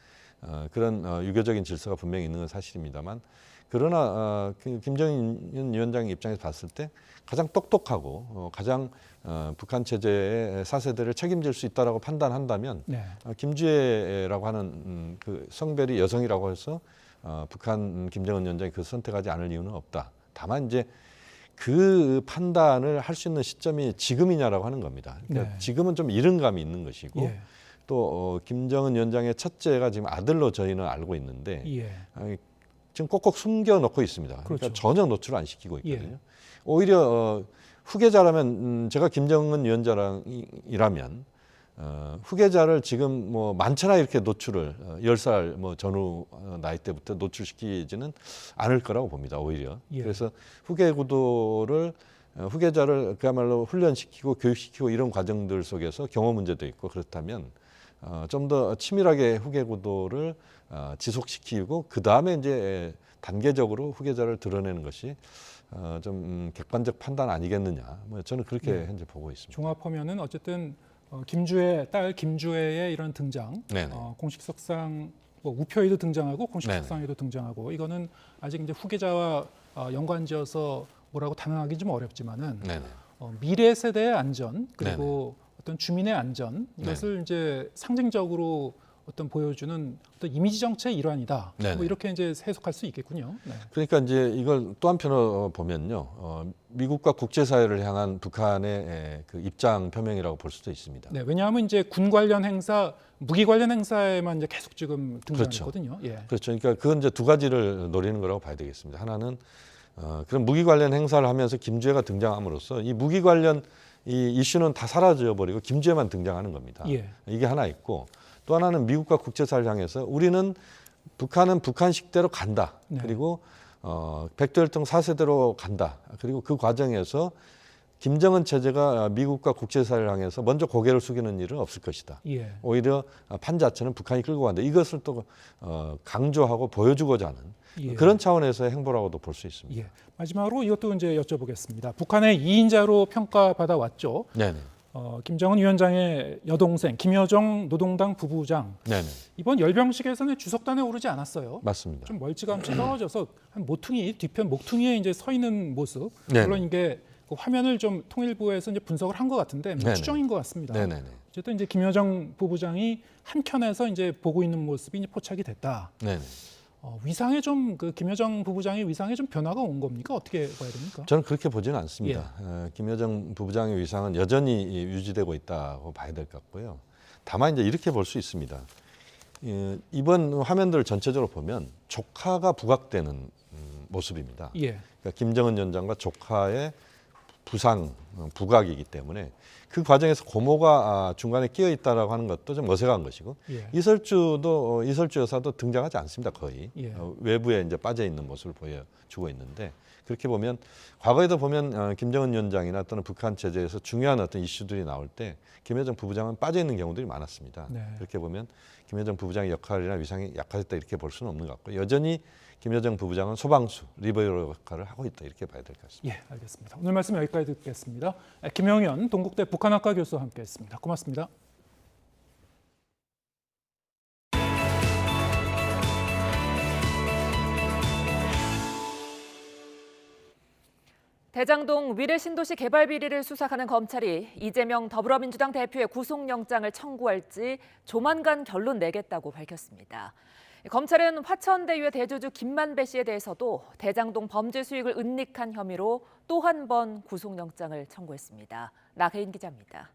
그런 유교적인 질서가 분명히 있는 건 사실입니다만. 그러나 김정인 위원장 입장에서 봤을 때 가장 똑똑하고 가장 북한 체제의 사세대를 책임질 수 있다라고 판단한다면 네. 김주애라고 하는 그 성별이 여성이라고 해서 북한 김정은 위원장이 그 선택하지 않을 이유는 없다. 다만 이제 그 판단을 할 수 있는 시점이 지금이냐라고 하는 겁니다. 그러니까 네. 지금은 좀 이른 감이 있는 것이고 예. 또 김정은 위원장의 첫째가 지금 아들로 저희는 알고 있는데 예. 지금 꼭꼭 숨겨놓고 있습니다. 그렇죠. 그러니까 전혀 노출을 안 시키고 있거든요. 예. 오히려 후계자라면 제가 김정은 위원장이라면 후계자를 지금 뭐 많잖아 이렇게 노출을 10살 뭐 전후 나이 때부터 노출시키지는 않을 거라고 봅니다. 오히려. 예. 그래서 후계 구도를 후계자를 그야말로 훈련시키고 교육시키고 이런 과정들 속에서 경호 문제도 있고 그렇다면 좀 더 치밀하게 후계 구도를 지속시키고 그 다음에 이제 단계적으로 후계자를 드러내는 것이 좀 객관적 판단 아니겠느냐. 뭐 저는 그렇게 네. 현재 보고 있습니다. 종합하면은 어쨌든 김주애 딸 김주애의 이런 등장, 네네. 공식석상 뭐 우표에도 등장하고 네네. 공식석상에도 등장하고 이거는 아직 이제 후계자와 연관지어서 뭐라고 단언하기 좀 어렵지만은 네네. 미래 세대의 안전 그리고 어떤 주민의 안전 이것을 네네. 이제 상징적으로 어떤 보여주는 어떤 이미지 정책의 일환이다. 네네. 뭐 이렇게 이제 해석할 수 있겠군요. 네. 그러니까 이제 이걸 또 한편으로 보면요, 미국과 국제사회를 향한 북한의 그 입장 표명이라고 볼 수도 있습니다. 네, 왜냐하면 이제 군 관련 행사, 무기 관련 행사에만 이제 계속 지금 그렇죠. 등장했거든요. 예. 그렇죠. 그러니까 그건 이제 두 가지를 노리는 거라고 봐야 되겠습니다. 하나는 그런 무기 관련 행사를 하면서 김주애가 등장함으로써 이 무기 관련 이 이슈는 다 사라져 버리고 김주애만 등장하는 겁니다. 예. 이게 하나 있고. 또 하나는 미국과 국제사회를 향해서 우리는 북한은 북한식대로 간다. 네. 그리고 백두혈통 4세대로 간다. 그리고 그 과정에서 김정은 체제가 미국과 국제사회를 향해서 먼저 고개를 숙이는 일은 없을 것이다. 예. 오히려 판 자체는 북한이 끌고 간다. 이것을 또 강조하고 보여주고자 하는 예. 그런 차원에서의 행보라고도 볼 수 있습니다. 예. 마지막으로 이것도 이제 여쭤보겠습니다. 북한의 2인자로 평가받아 왔죠. 네네. 김정은 위원장의 여동생 김여정 노동당 부부장 네네. 이번 열병식에서는 주석단에 오르지 않았어요. 맞습니다. 좀 멀찌감치 떨어져서 한 모퉁이 뒤편 목퉁이에 이제 서 있는 모습. 네네. 물론 이게 그 화면을 좀 통일부에서 이제 분석을 한 것 같은데 뭐 네네. 추정인 것 같습니다. 네네네. 어쨌든 이제 김여정 부부장이 한 켠에서 이제 보고 있는 모습이 이제 포착이 됐다. 네네. 위상에 좀 그 김여정 부부장의 위상에 좀 변화가 온 겁니까? 어떻게 봐야 됩니까? 저는 그렇게 보지는 않습니다. 김여정 부부장의 위상은 여전히 유지되고 있다고 봐야 될 것 같고요. 다만 이제 이렇게 볼 수 있습니다. 이번 화면들을 전체적으로 보면 조카가 부각되는 모습입니다. 예. 그러니까 김정은 위원장과 조카의 부각이기 때문에 그 과정에서 고모가 중간에 끼어 있다라고 하는 것도 좀 어색한 것이고 예. 이설주 여사도 등장하지 않습니다. 거의 예. 외부에 이제 빠져 있는 모습을 보여주고 있는데 그렇게 보면 과거에도 보면 김정은 위원장이나 또는 북한 체제에서 중요한 어떤 이슈들이 나올 때 김여정 부부장은 빠져 있는 경우들이 많았습니다. 네. 그렇게 보면 김여정 부부장의 역할이나 위상이 약화됐다 이렇게 볼 수는 없는 것 같고 여전히 김여정 부부장은 소방수, 리베로 역할을 하고 있다 이렇게 봐야 될 것 같습니다. 예, 알겠습니다. 오늘 말씀 여기까지 듣겠습니다. 김영현 동국대 북한학과 교수와 함께했습니다. 고맙습니다. 대장동 위례신도시 개발 비리를 수사하는 검찰이 이재명 더불어민주당 대표의 구속영장을 청구할지 조만간 결론 내겠다고 밝혔습니다. 검찰은 화천대유의 대주주 김만배 씨에 대해서도 대장동 범죄 수익을 은닉한 혐의로 또 한 번 구속영장을 청구했습니다. 나혜인 기자입니다.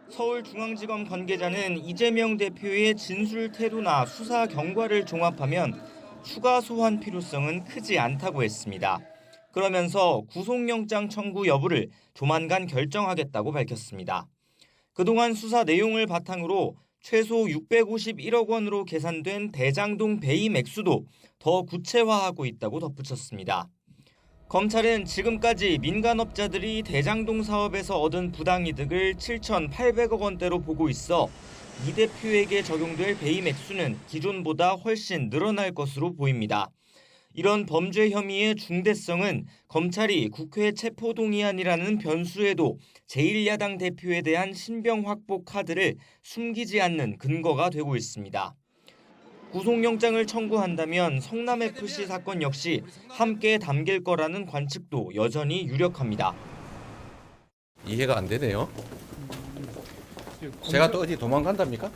서울중앙지검 관계자는 이재명 대표의 진술 태도나 수사 경과를 종합하면 추가 소환 필요성은 크지 않다고 했습니다. 그러면서 구속영장 청구 여부를 조만간 결정하겠다고 밝혔습니다. 그동안 수사 내용을 바탕으로 최소 651억 원으로 계산된 대장동 배임 액수도 더 구체화하고 있다고 덧붙였습니다. 검찰은 지금까지 민간업자들이 대장동 사업에서 얻은 부당이득을 7,800억 원대로 보고 있어 이 대표에게 적용될 배임 액수는 기존보다 훨씬 늘어날 것으로 보입니다. 이런 범죄 혐의의 중대성은 검찰이 국회 체포동의안이라는 변수에도 제1야당 대표에 대한 신병 확보 카드를 숨기지 않는 근거가 되고 있습니다. 구속영장을 청구한다면 성남FC 사건 역시 함께 담길 거라는 관측도 여전히 유력합니다. 이해가 안 되네요. 제가 또 어디 도망간답니까?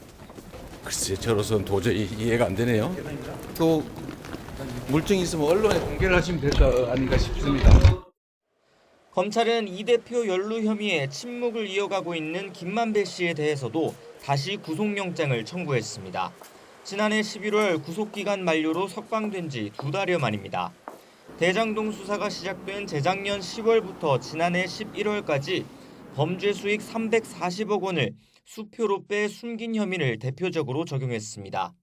글쎄, 저로서는 도저히 이해가 안 되네요. 또 물증이 있으면 언론에 공개를 하시면 될 거 아닌가 싶습니다. 검찰은 이 대표 연루 혐의에 침묵을 이어가고 있는 김만배 씨에 대해서도 다시 구속영장을 청구했습니다. 지난해 11월 구속기간 만료로 석방된 지 2달여 만입니다. 대장동 수사가 시작된 재작년 10월부터 지난해 11월까지 범죄 수익 340억 원을 수표로 빼 숨긴 혐의를 대표적으로 적용했습니다.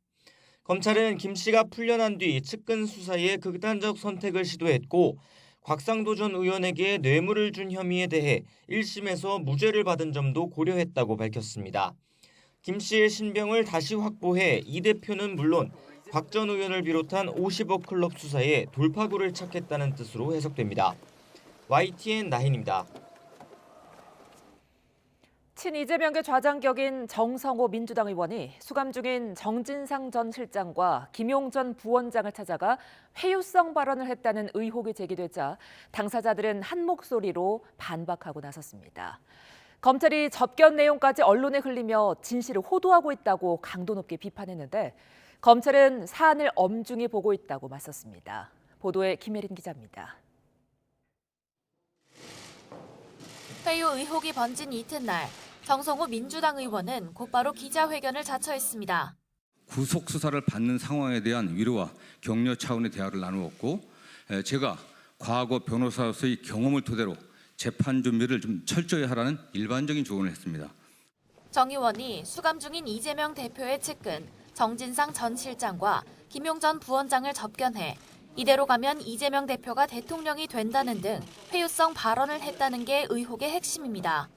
검찰은 김 씨가 풀려난 뒤 측근 수사에 극단적 선택을 시도했고 곽상도 전 의원에게 뇌물을 준 혐의에 대해 1심에서 무죄를 받은 점도 고려했다고 밝혔습니다. 김 씨의 신병을 다시 확보해 이 대표는 물론 곽 전 의원을 비롯한 50억 클럽 수사에 돌파구를 찾겠다는 뜻으로 해석됩니다. YTN 나힌입니다. 친이재명계 좌장격인 정성호 민주당 의원이 수감 중인 정진상 전 실장과 김용 전 부원장을 찾아가 회유성 발언을 했다는 의혹이 제기되자 당사자들은 한 목소리로 반박하고 나섰습니다. 검찰이 접견 내용까지 언론에 흘리며 진실을 호도하고 있다고 강도 높게 비판했는데 검찰은 사안을 엄중히 보고 있다고 맞섰습니다. 보도에 김혜린 기자입니다. 회유 의혹이 번진 이튿날 정성호 민주당 의원은 곧바로 기자회견을 자처했습니다. 구속 수사를 받는 상황에 대한 위로와 격려 차원의 대화를 나누었고 제가 과거 변호사로서의 경험을 토대로 재판 준비를 좀 철저히 하라는 일반적인 조언을 했습니다. 정 의원이 수감 중인 이재명 대표의 측근 정진상 전 실장과 김용 전 부원장을 접견해 이대로 가면 이재명 대표가 대통령이 된다는 등 회유성 발언을 했다는 게 의혹의 핵심입니다.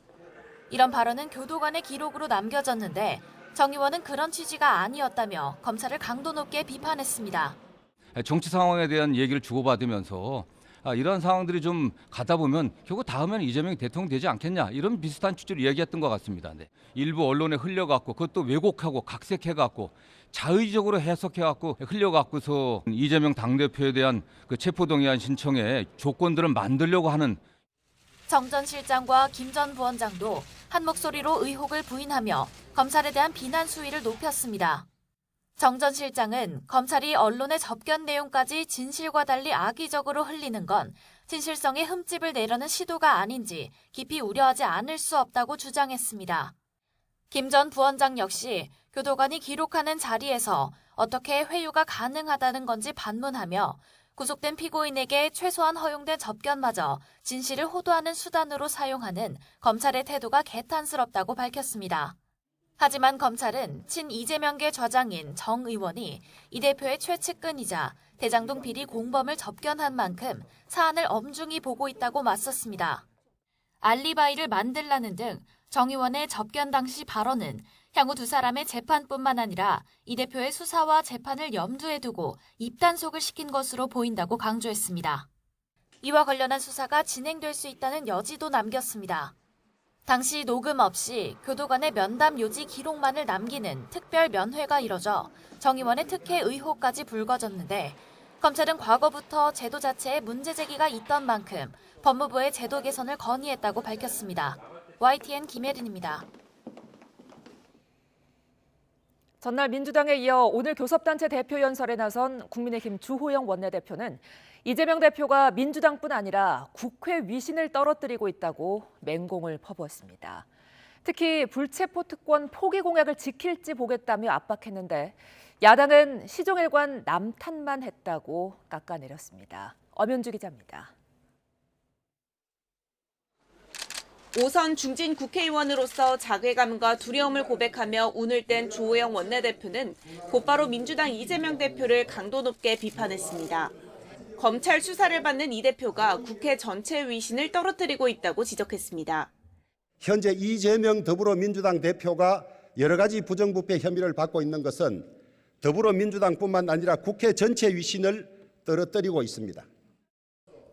이런 발언은 교도관의 기록으로 남겨졌는데 정 의원은 그런 취지가 아니었다며 검찰을 강도 높게 비판했습니다. 정치 상황에 대한 얘기를 주고받으면서 이런 상황들이 좀 가다 보면 결국 다음에는 이재명이 대통령 되지 않겠냐 이런 비슷한 취지로 이야기했던 것 같습니다. 일부 언론에 흘려갖고 그것도 왜곡하고 각색해갖고 자의적으로 해석해갖고 흘려갖고서 이재명 당대표에 대한 그 체포동의안 신청에 조건들을 만들려고 하는 정 전 실장과 김 전 부원장도 한 목소리로 의혹을 부인하며 검찰에 대한 비난 수위를 높였습니다. 정 전 실장은 검찰이 언론의 접견 내용까지 진실과 달리 악의적으로 흘리는 건 진실성에 흠집을 내려는 시도가 아닌지 깊이 우려하지 않을 수 없다고 주장했습니다. 김 전 부원장 역시 교도관이 기록하는 자리에서 어떻게 회유가 가능하다는 건지 반문하며 구속된 피고인에게 최소한 허용된 접견마저 진실을 호도하는 수단으로 사용하는 검찰의 태도가 개탄스럽다고 밝혔습니다. 하지만 검찰은 친 이재명계 좌장인 정 의원이 이 대표의 최측근이자 대장동 비리 공범을 접견한 만큼 사안을 엄중히 보고 있다고 맞섰습니다. 알리바이를 만들라는 등 정 의원의 접견 당시 발언은 향후 두 사람의 재판뿐만 아니라 이 대표의 수사와 재판을 염두에 두고 입단속을 시킨 것으로 보인다고 강조했습니다. 이와 관련한 수사가 진행될 수 있다는 여지도 남겼습니다. 당시 녹음 없이 교도관의 면담 요지 기록만을 남기는 특별 면회가 이뤄져 정 의원의 특혜 의혹까지 불거졌는데 검찰은 과거부터 제도 자체에 문제 제기가 있던 만큼 법무부의 제도 개선을 건의했다고 밝혔습니다. YTN 김혜린입니다. 전날 민주당에 이어 오늘 교섭단체 대표 연설에 나선 국민의힘 주호영 원내대표는 이재명 대표가 민주당뿐 아니라 국회 위신을 떨어뜨리고 있다고 맹공을 퍼부었습니다. 특히 불체포 특권 포기 공약을 지킬지 보겠다며 압박했는데 야당은 시종일관 남탓만 했다고 깎아내렸습니다. 엄연주 기자입니다. 5선 중진 국회의원으로서 자괴감과 두려움을 고백하며 운을 뗀 주호영 원내대표는 곧바로 민주당 이재명 대표를 강도 높게 비판했습니다. 검찰 수사를 받는 이 대표가 국회 전체 위신을 떨어뜨리고 있다고 지적했습니다. 현재 이재명 더불어민주당 대표가 여러 가지 부정부패 혐의를 받고 있는 것은 더불어민주당뿐만 아니라 국회 전체 위신을 떨어뜨리고 있습니다.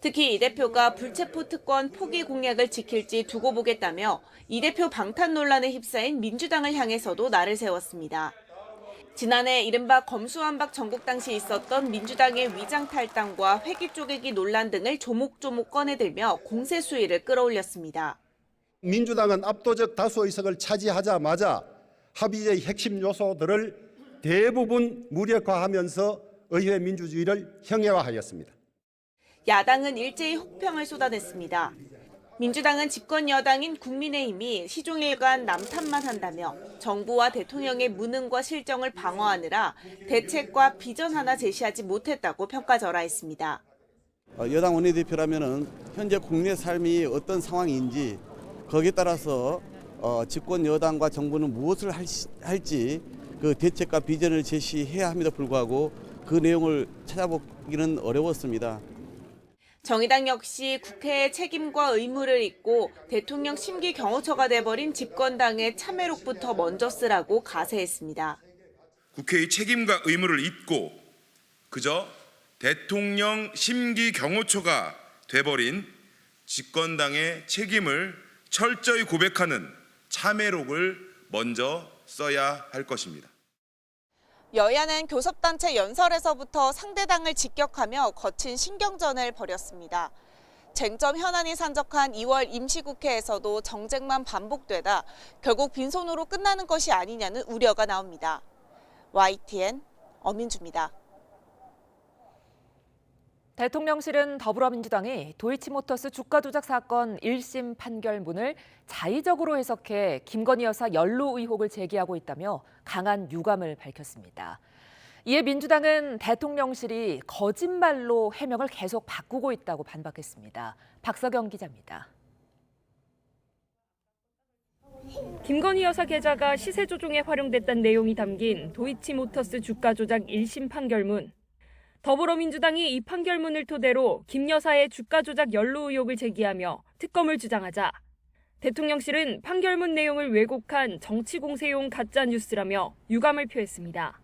특히 이 대표가 불체포 특권 포기 공약을 지킬지 두고 보겠다며 이 대표 방탄 논란에 휩싸인 민주당을 향해서도 날을 세웠습니다. 지난해 이른바 검수완박 전국 당시 있었던 민주당의 위장 탈당과 회기 쪼개기 논란 등을 조목조목 꺼내들며 공세 수위를 끌어올렸습니다. 민주당은 압도적 다수 의석을 차지하자마자 합의의 핵심 요소들을 대부분 무력화하면서 의회 민주주의를 형해화하였습니다. 야당은 일제히 혹평을 쏟아냈습니다. 민주당은 집권 여당인 국민의힘이 시종일관 남탓만 한다며 정부와 대통령의 무능과 실정을 방어하느라 대책과 비전 하나 제시하지 못했다고 평가절하했습니다. 여당 원내대표라면은 현재 국내 삶이 어떤 상황인지 거기에 따라서 집권 여당과 정부는 무엇을 할지 그 대책과 비전을 제시해야 함에도 불구하고 그 내용을 찾아보기는 어려웠습니다. 정의당 역시 국회의 책임과 의무를 잊고 대통령 심기 경호처가 돼버린 집권당의 참회록부터 먼저 쓰라고 가세했습니다. 국회의 책임과 의무를 잊고 그저 대통령 심기 경호처가 돼버린 집권당의 책임을 철저히 고백하는 참회록을 먼저 써야 할 것입니다. 여야는 교섭단체 연설에서부터 상대당을 직격하며 거친 신경전을 벌였습니다. 쟁점 현안이 산적한 2월 임시국회에서도 정쟁만 반복되다 결국 빈손으로 끝나는 것이 아니냐는 우려가 나옵니다. YTN 엄민주입니다. 대통령실은 더불어민주당이 도이치모터스 주가 조작 사건 1심 판결문을 자의적으로 해석해 김건희 여사 연루 의혹을 제기하고 있다며 강한 유감을 밝혔습니다. 이에 민주당은 대통령실이 거짓말로 해명을 계속 바꾸고 있다고 반박했습니다. 박서경 기자입니다. 김건희 여사 계좌가 시세 조종에 활용됐다는 내용이 담긴 도이치모터스 주가 조작 1심 판결문. 더불어민주당이 이 판결문을 토대로 김 여사의 주가 조작 연루 의혹을 제기하며 특검을 주장하자 대통령실은 판결문 내용을 왜곡한 정치 공세용 가짜 뉴스라며 유감을 표했습니다.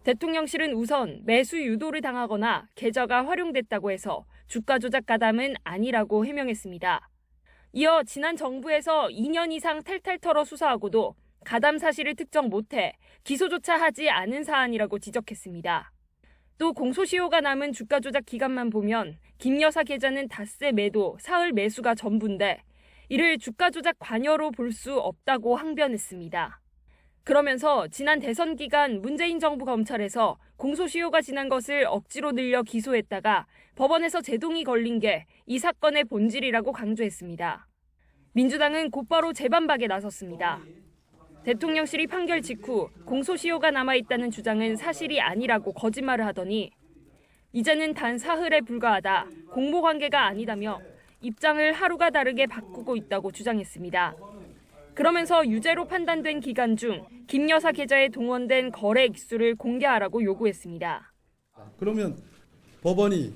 대통령실은 우선 매수 유도를 당하거나 계좌가 활용됐다고 해서 주가 조작 가담은 아니라고 해명했습니다. 이어 지난 정부에서 2년 이상 탈탈 털어 수사하고도 가담 사실을 특정 못해 기소조차 하지 않은 사안이라고 지적했습니다. 또 공소시효가 남은 주가 조작 기간만 보면 김 여사 계좌는 닷새 매도, 사흘 매수가 전부인데 이를 주가 조작 관여로 볼 수 없다고 항변했습니다. 그러면서 지난 대선 기간 문재인 정부 검찰에서 공소시효가 지난 것을 억지로 늘려 기소했다가 법원에서 제동이 걸린 게 이 사건의 본질이라고 강조했습니다. 민주당은 곧바로 재반박에 나섰습니다. 대통령실이 판결 직후 공소시효가 남아있다는 주장은 사실이 아니라고 거짓말을 하더니 이제는 단 사흘에 불과하다, 공모관계가 아니다며 입장을 하루가 다르게 바꾸고 있다고 주장했습니다. 그러면서 유죄로 판단된 기간 중 김 여사 계좌에 동원된 거래 액수를 공개하라고 요구했습니다. 그러면 법원이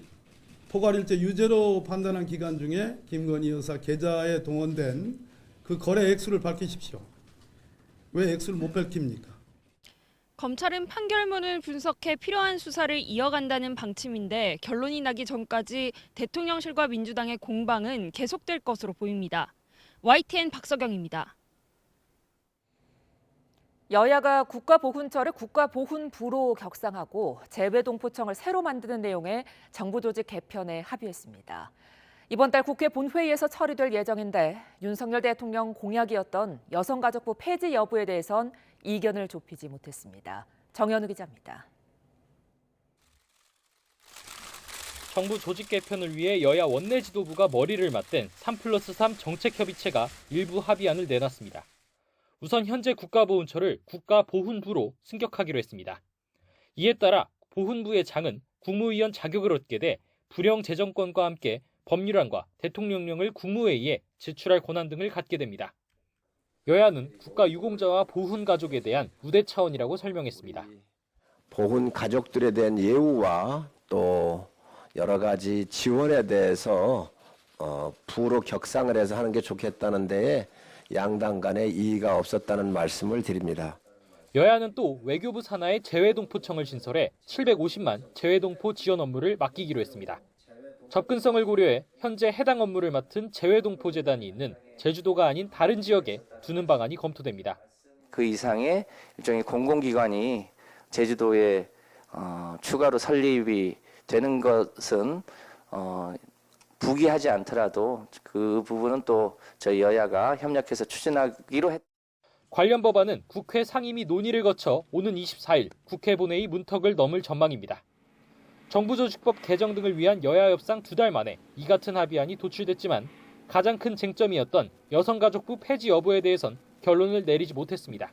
포괄일제 유죄로 판단한 기간 중에 김건희 여사 계좌에 동원된 그 거래 액수를 밝히십시오. 왜 액수를 못 밝힙니까? 검찰은 판결문을 분석해 필요한 수사를 이어간다는 방침인데 결론이 나기 전까지 대통령실과 민주당의 공방은 계속될 것으로 보입니다. YTN 박서경입니다. 여야가 국가보훈처를 국가보훈부로 격상하고 재외동포청을 새로 만드는 내용의 정부 조직 개편에 합의했습니다. 이번 달 국회 본회의에서 처리될 예정인데 윤석열 대통령 공약이었던 여성가족부 폐지 여부에 대해선 이견을 좁히지 못했습니다. 정현우 기자입니다. 정부 조직 개편을 위해 여야 원내 지도부가 머리를 맞댄 3+3 정책협의체가 일부 합의안을 내놨습니다. 우선 현재 국가보훈처를 국가보훈부로 승격하기로 했습니다. 이에 따라 보훈부의 장은 국무위원 자격을 얻게 돼 불영 재정권과 함께 법률안과 대통령령을 국무회의에 제출할 권한 등을 갖게 됩니다. 여야는 국가유공자와 보훈가족에 대한 우대 차원이라고 설명했습니다. 보훈 가족들에 대한 예우와 또 여러 가지 지원에 대해서 부로 격상을 해서 하는 게 좋겠다는 데에 양당 간에 이의가 없었다는 말씀을 드립니다. 여야는 또 외교부 산하에 재외동포청을 신설해 750만 재외동포 지원 업무를 맡기기로 했습니다. 접근성을 고려해 현재 해당 업무를 맡은 재외동포재단이 있는 제주도가 아닌 다른 지역에 두는 방안이 검토됩니다. 그 이상의 일종의 공공기관이 제주도에 추가로 설립이 되는 것은 부기하지 않더라도 그 부분은 또 저희 여야가 협력해서 추진하기로 했. 관련 법안은 국회 상임위 논의를 거쳐 오는 24일 국회 본회의 문턱을 넘을 전망입니다. 정부조직법 개정 등을 위한 여야 협상 2달 만에 이 같은 합의안이 도출됐지만 가장 큰 쟁점이었던 여성가족부 폐지 여부에 대해선 결론을 내리지 못했습니다.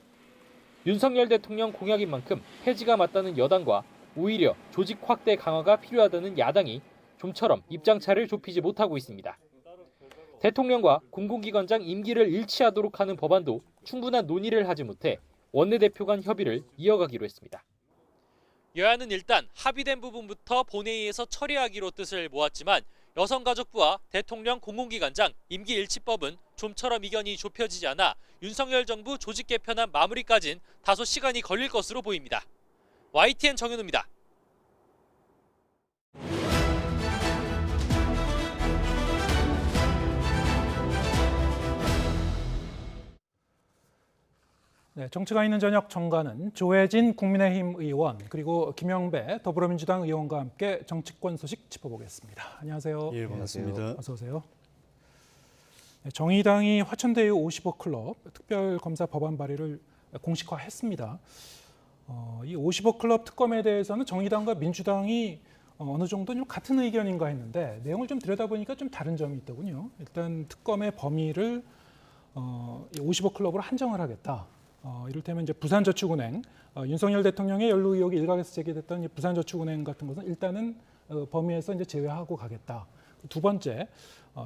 윤석열 대통령 공약인 만큼 폐지가 맞다는 여당과 오히려 조직 확대 강화가 필요하다는 야당이 좀처럼 입장차를 좁히지 못하고 있습니다. 대통령과 공공기관장 임기를 일치하도록 하는 법안도 충분한 논의를 하지 못해 원내대표 간 협의를 이어가기로 했습니다. 여야는 일단 합의된 부분부터 본회의에서 처리하기로 뜻을 모았지만 여성가족부와 대통령 공공기관장 임기일치법은 좀처럼 이견이 좁혀지지 않아 윤석열 정부 조직 개편안 마무리까진 다소 시간이 걸릴 것으로 보입니다. YTN 정현우입니다. 네, 정치가 있는 저녁 정가는 조혜진 국민의힘 의원 그리고 김영배 더불어민주당 의원과 함께 정치권 소식 짚어보겠습니다. 안녕하세요. 예, 반갑습니다. 어서 오세요. 네, 정의당이 화천대유 50억 클럽 특별검사 법안 발의를 공식화했습니다. 이 50억 클럽 특검에 대해서는 정의당과 민주당이 어느 정도 좀 같은 의견인가 했는데 내용을 좀 들여다보니까 좀 다른 점이 있더군요. 일단 특검의 범위를 50억 클럽으로 한정을 하겠다. 이를테면 이제 부산저축은행, 윤석열 대통령의 연루 의혹이 일각에서 제기됐던 부산저축은행 같은 것은 일단은 범위에서 이제 제외하고 가겠다. 두 번째,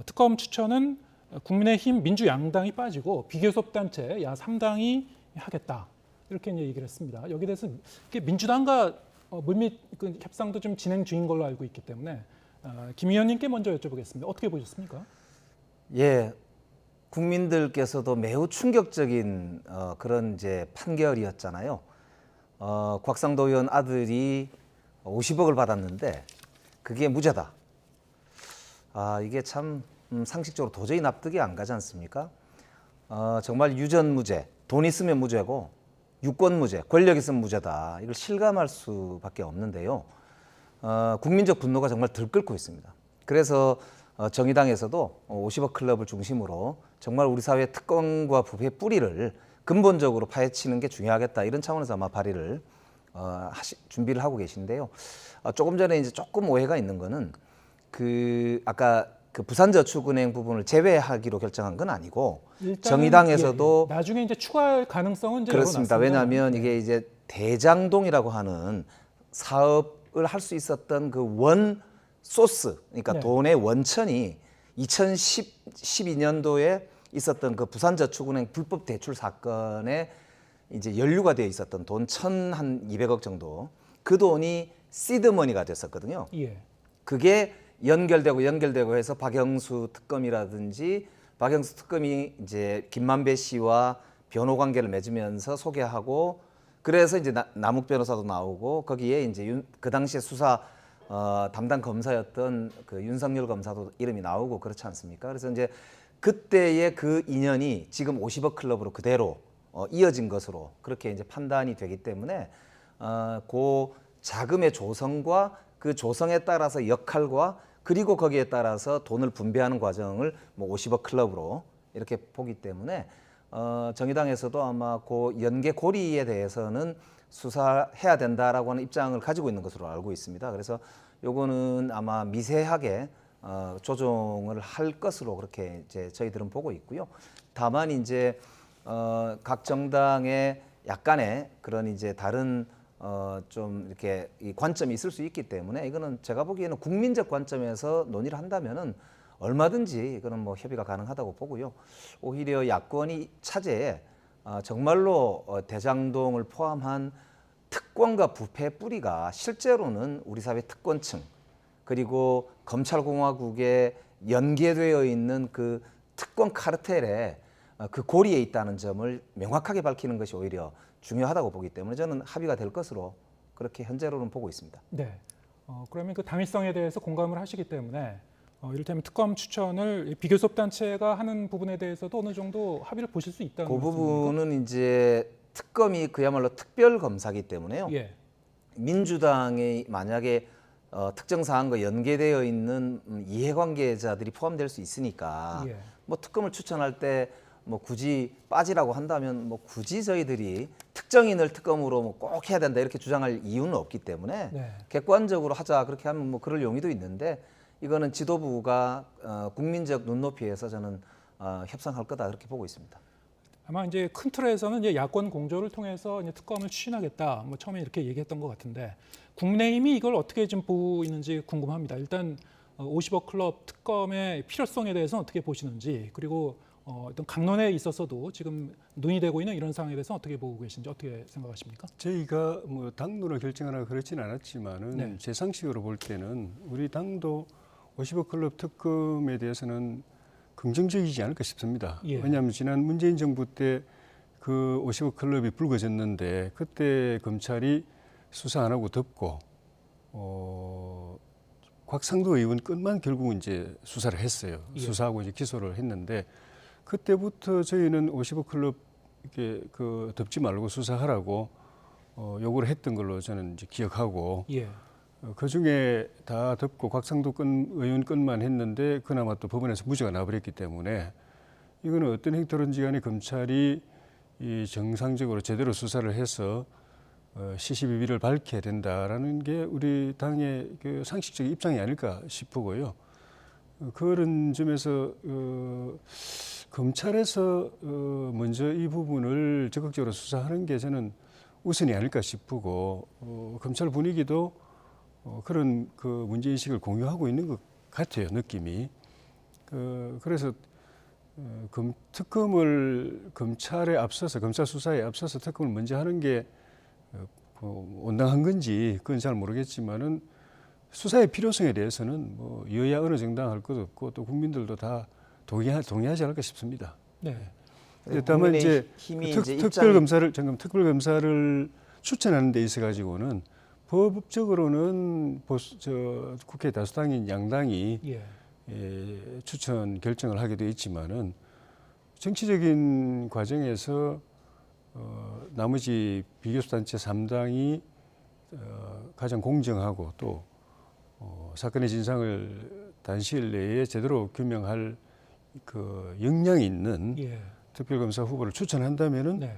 특검 추천은 국민의힘 민주양당이 빠지고 비교섭단체 야 3당이 하겠다. 이렇게 이제 얘기를 했습니다. 여기에 대해서 민주당과 물밑 협상도 좀 진행 중인 걸로 알고 있기 때문에 김 의원님께 먼저 여쭤보겠습니다. 어떻게 보셨습니까? 예. 국민들께서도 매우 충격적인 그런 이제 판결이었잖아요. 곽상도 의원 아들이 50억을 받았는데 그게 무죄다. 이게 참 상식적으로 도저히 납득이 안 가지 않습니까? 정말 유전무죄, 돈 있으면 무죄고 유권무죄, 권력 있으면 무죄다. 이걸 실감할 수밖에 없는데요. 국민적 분노가 정말 들끓고 있습니다. 그래서 정의당에서도 50억 클럽을 중심으로 정말 우리 사회 특검과 부패의 뿌리를 근본적으로 파헤치는 게 중요하겠다 이런 차원에서 아마 발의를 준비를 하고 계신데요. 조금 전에 이제 조금 오해가 있는 거는 아까 그 부산저축은행 부분을 제외하기로 결정한 건 아니고 정의당에서도 나중에 이제 추가할 가능성은 이제 그렇습니다. 왜냐하면 이게 이제 대장동이라고 하는 사업을 할 수 있었던 그 원 소스, 그러니까 네. 돈의 원천이 2012년도에 있었던 그 부산저축은행 불법 대출 사건에 이제 연루가 되어 있었던 돈 1,200억 정도, 그 돈이 시드머니가 됐었거든요. 예. 그게 연결되고 해서 박영수 특검이라든지 박영수 특검이 이제 김만배 씨와 변호 관계를 맺으면서 소개하고 그래서 이제 남욱 변호사도 나오고 거기에 이제 그 당시에 수사 담당 검사였던 그 윤석열 검사도 이름이 나오고 그렇지 않습니까? 그래서 이제 그때의 그 인연이 지금 50억 클럽으로 그대로 이어진 것으로 그렇게 이제 판단이 되기 때문에 그 자금의 조성과 그 조성에 따라서 역할과 그리고 거기에 따라서 돈을 분배하는 과정을 뭐 50억 클럽으로 이렇게 보기 때문에 정의당에서도 아마 그 연계 고리에 대해서는 수사해야 된다라고 하는 입장을 가지고 있는 것으로 알고 있습니다. 그래서 요거는 아마 미세하게 조정을 할 것으로 그렇게 이제 저희들은 보고 있고요. 다만 이제 각 정당의 약간의 그런 이제 다른 좀 이렇게 이 관점이 있을 수 있기 때문에 이거는 제가 보기에는 국민적 관점에서 논의를 한다면은 얼마든지 이거는 뭐 협의가 가능하다고 보고요. 오히려 야권이 차제에 정말로 대장동을 포함한 특권과 부패의 뿌리가 실제로는 우리 사회 특권층 그리고 검찰공화국에 연계되어 있는 그 특권 카르텔의 그 고리에 있다는 점을 명확하게 밝히는 것이 오히려 중요하다고 보기 때문에 저는 합의가 될 것으로 그렇게 현재로는 보고 있습니다. 네. 그러면 그 당위성에 대해서 공감을 하시기 때문에 이를테면 특검 추천을 비교섭 단체가 하는 부분에 대해서도 어느 정도 합의를 보실 수 있다는 그 말씀입니까? 부분은 이제 특검이 그야말로 특별 검사기 때문에요. 예. 민주당이 만약에 특정 사안과 연계되어 있는 이해관계자들이 포함될 수 있으니까 예. 뭐 특검을 추천할 때 뭐 굳이 빠지라고 한다면 뭐 굳이 저희들이 특정인을 특검으로 뭐 꼭 해야 된다 이렇게 주장할 이유는 없기 때문에 네. 객관적으로 하자 그렇게 하면 뭐 그럴 용의도 있는데 이거는 지도부가 국민적 눈높이에서 저는 협상할 거다 그렇게 보고 있습니다. 아마 이제 큰 틀에서는 이제 야권 공조를 통해서 이제 특검을 추진하겠다. 뭐 처음에 이렇게 얘기했던 것 같은데 국민의힘이 이걸 어떻게 좀 보고 있는지 궁금합니다. 일단 50억 클럽 특검의 필요성에 대해서는 어떻게 보시는지 그리고 어떤 강론에 있어서도 지금 논의되고 있는 이런 상황에 대해서 어떻게 보고 계신지 어떻게 생각하십니까? 저희가 뭐 당론을 결정하거나 그렇지는 않았지만은 네. 제 상식으로 볼 때는 우리 당도 50억 클럽 특검에 대해서는 긍정적이지 않을까 싶습니다. 예. 왜냐하면 지난 문재인 정부 때 그 50억 클럽이 불거졌는데 그때 검찰이 수사 안 하고 덮고 곽상도 의원 건만 결국은 이제 수사를 했어요. 예. 수사하고 이제 기소를 했는데 그때부터 저희는 50억 클럽 이렇게 그 덮지 말고 수사하라고 요구를 했던 걸로 저는 이제 기억하고 예. 그 중에 다 덮고 곽상도 의원 건만 했는데 그나마 또 법원에서 무죄가 나버렸기 때문에 이거는 어떤 행태로든지 간에 검찰이 이 정상적으로 제대로 수사를 해서 시시비비를 밝혀야 된다라는 게 우리 당의 그 상식적 입장이 아닐까 싶고요. 그런 점에서 검찰에서 먼저 이 부분을 적극적으로 수사하는 게 저는 우선이 아닐까 싶고 검찰 분위기도 그런 그 문제인식을 공유하고 있는 것 같아요, 느낌이. 그래서 특검을 검찰에 앞서서 검찰 수사에 앞서서 특검을 먼저 하는 게 온당한 건지 그건 잘 모르겠지만은 수사의 필요성에 대해서는 뭐 여야 어느 정당 할 것도 없고 또 국민들도 다 동의하지 않을까 싶습니다. 네. 다만 이제 특별검사를 추천하는 데 있어 가지고는 법적으로는 국회 다수당인 양당이 추천 결정을 하게 돼 있지만은 정치적인 과정에서 나머지 비교섭단체 3당이 가장 공정하고 또 사건의 진상을 단시일 내에 제대로 규명할 그 역량이 있는 특별검사 후보를 추천한다면은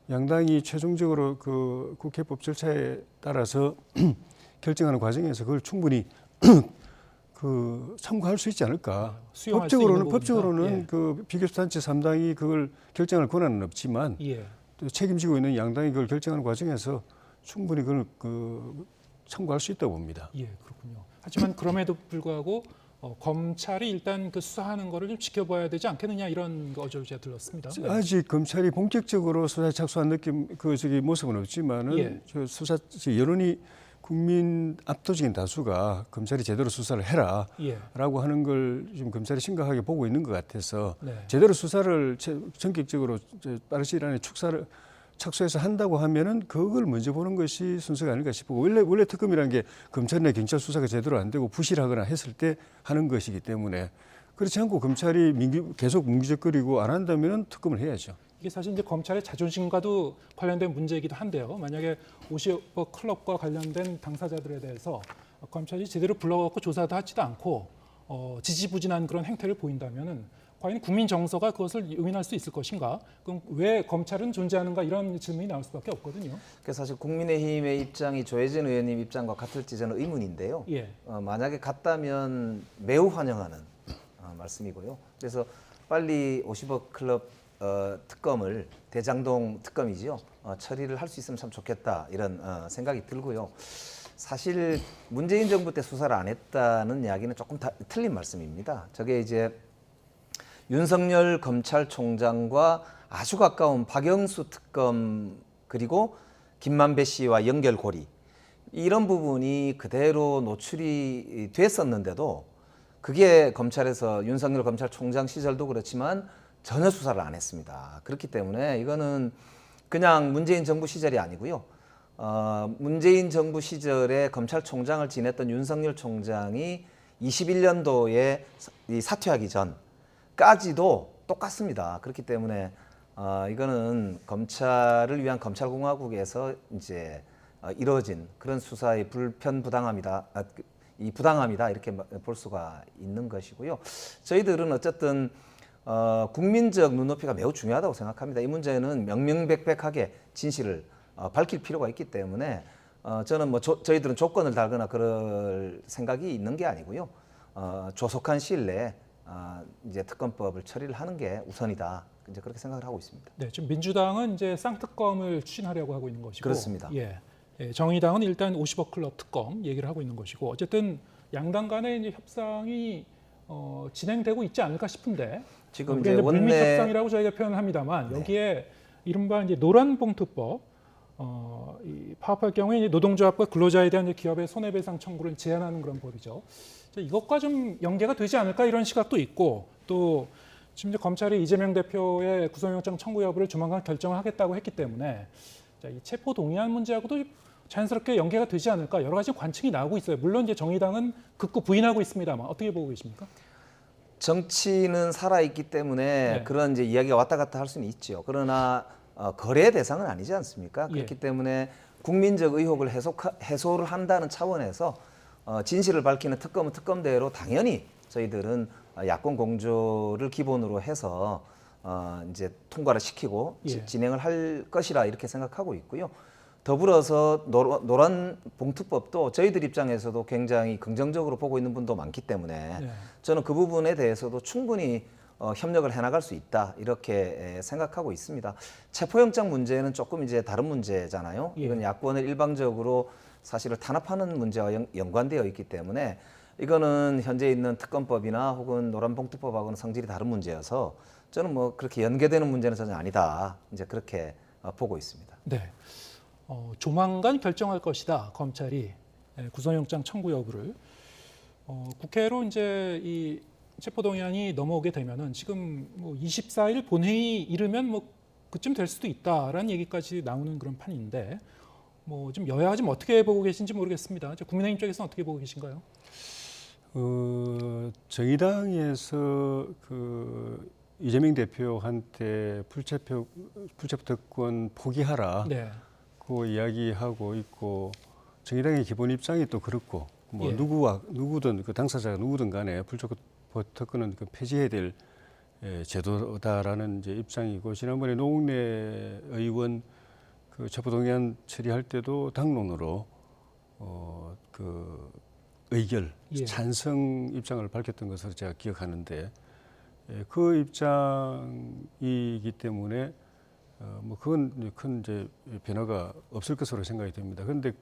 양당이 최종적으로 그 국회법 절차에 따라서 결정하는 과정에서 그걸 충분히 그 참고할 수 있지 않을까. 법적으로는 그 비교섭단체 3당이 그걸 결정할 권한은 없지만 또 책임지고 있는 양당이 그걸 결정하는 과정에서 충분히 그걸 참고할 수 있다고 봅니다. 예, 그렇군요. 하지만 그럼에도 불구하고 검찰이 일단 그 수사하는 거를 좀 지켜봐야 되지 않겠느냐 이런 어제 들었습니다. 아직 검찰이 본격적으로 수사에 착수한 모습은 없지만은 수사 여론이 국민 압도적인 다수가 검찰이 제대로 수사를 해라라고 하는 걸 지금 검찰이 심각하게 보고 있는 것 같아서 제대로 수사를 전격적으로 빠른 시일 안에 착수해서 한다고 하면은 그걸 먼저 보는 것이 순서가 아닐까 싶고 원래 특검이라는 게 검찰이나 경찰 수사가 제대로 안 되고 부실하거나 했을 때 하는 것이기 때문에 그렇지 않고 검찰이 계속 뭉기적거리고 안 한다면은 특검을 해야죠. 이게 사실 이제 검찰의 자존심과도 관련된 문제이기도 한데요. 만약에 50억 클럽과 관련된 당사자들에 대해서 검찰이 제대로 불러갖고 조사도 하지도 않고 지지부진한 그런 행태를 보인다면은 과연 국민 정서가 그것을 용인할 수 있을 것인가? 그럼 왜 검찰은 존재하는가 이런 질문이 나올 수밖에 없거든요. 그래서 사실 국민의힘의 입장이 조혜진 의원님 입장과 같을지 저는 의문인데요. 예. 만약에 같다면 매우 환영하는 말씀이고요. 그래서 빨리 50억 클럽 특검을 대장동 특검이지요. 처리를 할 수 있으면 참 좋겠다 이런 생각이 들고요. 사실 문재인 정부 때 수사를 안 했다는 이야기는 조금 틀린 말씀입니다. 저게 이제 윤석열 검찰총장과 아주 가까운 박영수 특검 그리고 김만배 씨와 연결고리 이런 부분이 그대로 노출이 됐었는데도 그게 검찰에서 윤석열 검찰총장 시절도 그렇지만 전혀 수사를 안 했습니다. 그렇기 때문에 이거는 그냥 문재인 정부 시절이 아니고요. 문재인 정부 시절에 검찰총장을 지냈던 윤석열 총장이 21년도에 사퇴하기 전까지도 똑같습니다. 그렇기 때문에 이거는 검찰을 위한 검찰공화국에서 이제 이루어진 그런 수사의 불편부당함이다. 이 부당함이다 이렇게 볼 수가 있는 것이고요. 저희들은 어쨌든 국민적 눈높이가 매우 중요하다고 생각합니다. 이 문제는 명명백백하게 진실을 밝힐 필요가 있기 때문에 저는 저희들은 조건을 달거나 그럴 생각이 있는 게 아니고요. 조속한 시일 내에 이제 특검법을 처리를 하는 게 우선이다. 이제 그렇게 생각을 하고 있습니다. 네, 지금 민주당은 이제 쌍특검을 추진하려고 하고 있는 것이고, 그렇습니다. 예, 정의당은 일단 50억 클럽 특검 얘기를 하고 있는 것이고, 어쨌든 양당 간의 이제 협상이 진행되고 있지 않을까 싶은데, 지금 이제 물밑 협상이라고 저희가 표현합니다만 여기에 이른바 이제 노란봉투법, 이 파업할 경우에 이제 노동조합과 근로자에 대한 기업의 손해배상 청구를 제한하는 그런 법이죠. 이것과 좀 연계가 되지 않을까 이런 시각도 있고, 또 지금 이제 검찰이 이재명 대표의 구속영장 청구 여부를 조만간 결정을 하겠다고 했기 때문에 이 체포 동의안 문제하고도 자연스럽게 연계가 되지 않을까 여러 가지 관측이 나오고 있어요. 물론 이제 정의당은 극구 부인하고 있습니다만 어떻게 보고 계십니까? 정치는 살아있기 때문에 네. 그런 이제 이야기가 왔다 갔다 할 수는 있죠. 그러나 거래 대상은 아니지 않습니까? 그렇기 때문에 국민적 의혹을 해소를 한다는 차원에서 진실을 밝히는 특검은 특검대로 당연히 저희들은 야권 공조를 기본으로 해서 이제 통과를 시키고 진행을 할 것이라 이렇게 생각하고 있고요. 더불어서 노란 봉투법도 저희들 입장에서도 굉장히 긍정적으로 보고 있는 분도 많기 때문에 저는 그 부분에 대해서도 충분히 협력을 해나갈 수 있다 이렇게 생각하고 있습니다. 체포영장 문제는 조금 이제 다른 문제잖아요. 이건 야권을 일방적으로 사실을 탄압하는 문제와 연관되어 있기 때문에 이거는 현재 있는 특검법이나 혹은 노란봉투법하고는 성질이 다른 문제여서 저는 뭐 그렇게 연계되는 문제는 전혀 아니다. 이제 그렇게 보고 있습니다. 네. 조만간 결정할 것이다. 검찰이 구속영장 청구 여부를 국회로 이제 이 체포동의안이 넘어오게 되면은 지금 뭐 24일 본회의 이르면 뭐 그쯤 될 수도 있다라는 얘기까지 나오는 그런 판인데 뭐 좀 여야 좀 어떻게 보고 계신지 모르겠습니다. 국민의힘 쪽에서는 어떻게 보고 계신가요? 정의당에서 그 이재명 대표한테 불체포 특권 포기하라. 네. 그 이야기하고 있고 정의당의 기본 입장이 또 그렇고 뭐 누구든 그 당사자가 누구든 간에 불체포 특권은 그 폐지해야 될 제도다라는 이제 입장이고 지난번에 노웅래 의원 그 체포동의안 처리할 때도 당론으로 그 의결 찬성 입장을 밝혔던 것으로 제가 기억하는데 그 입장이기 때문에 뭐 그건 큰 이제 변화가 없을 것으로 생각이 됩니다. 그런데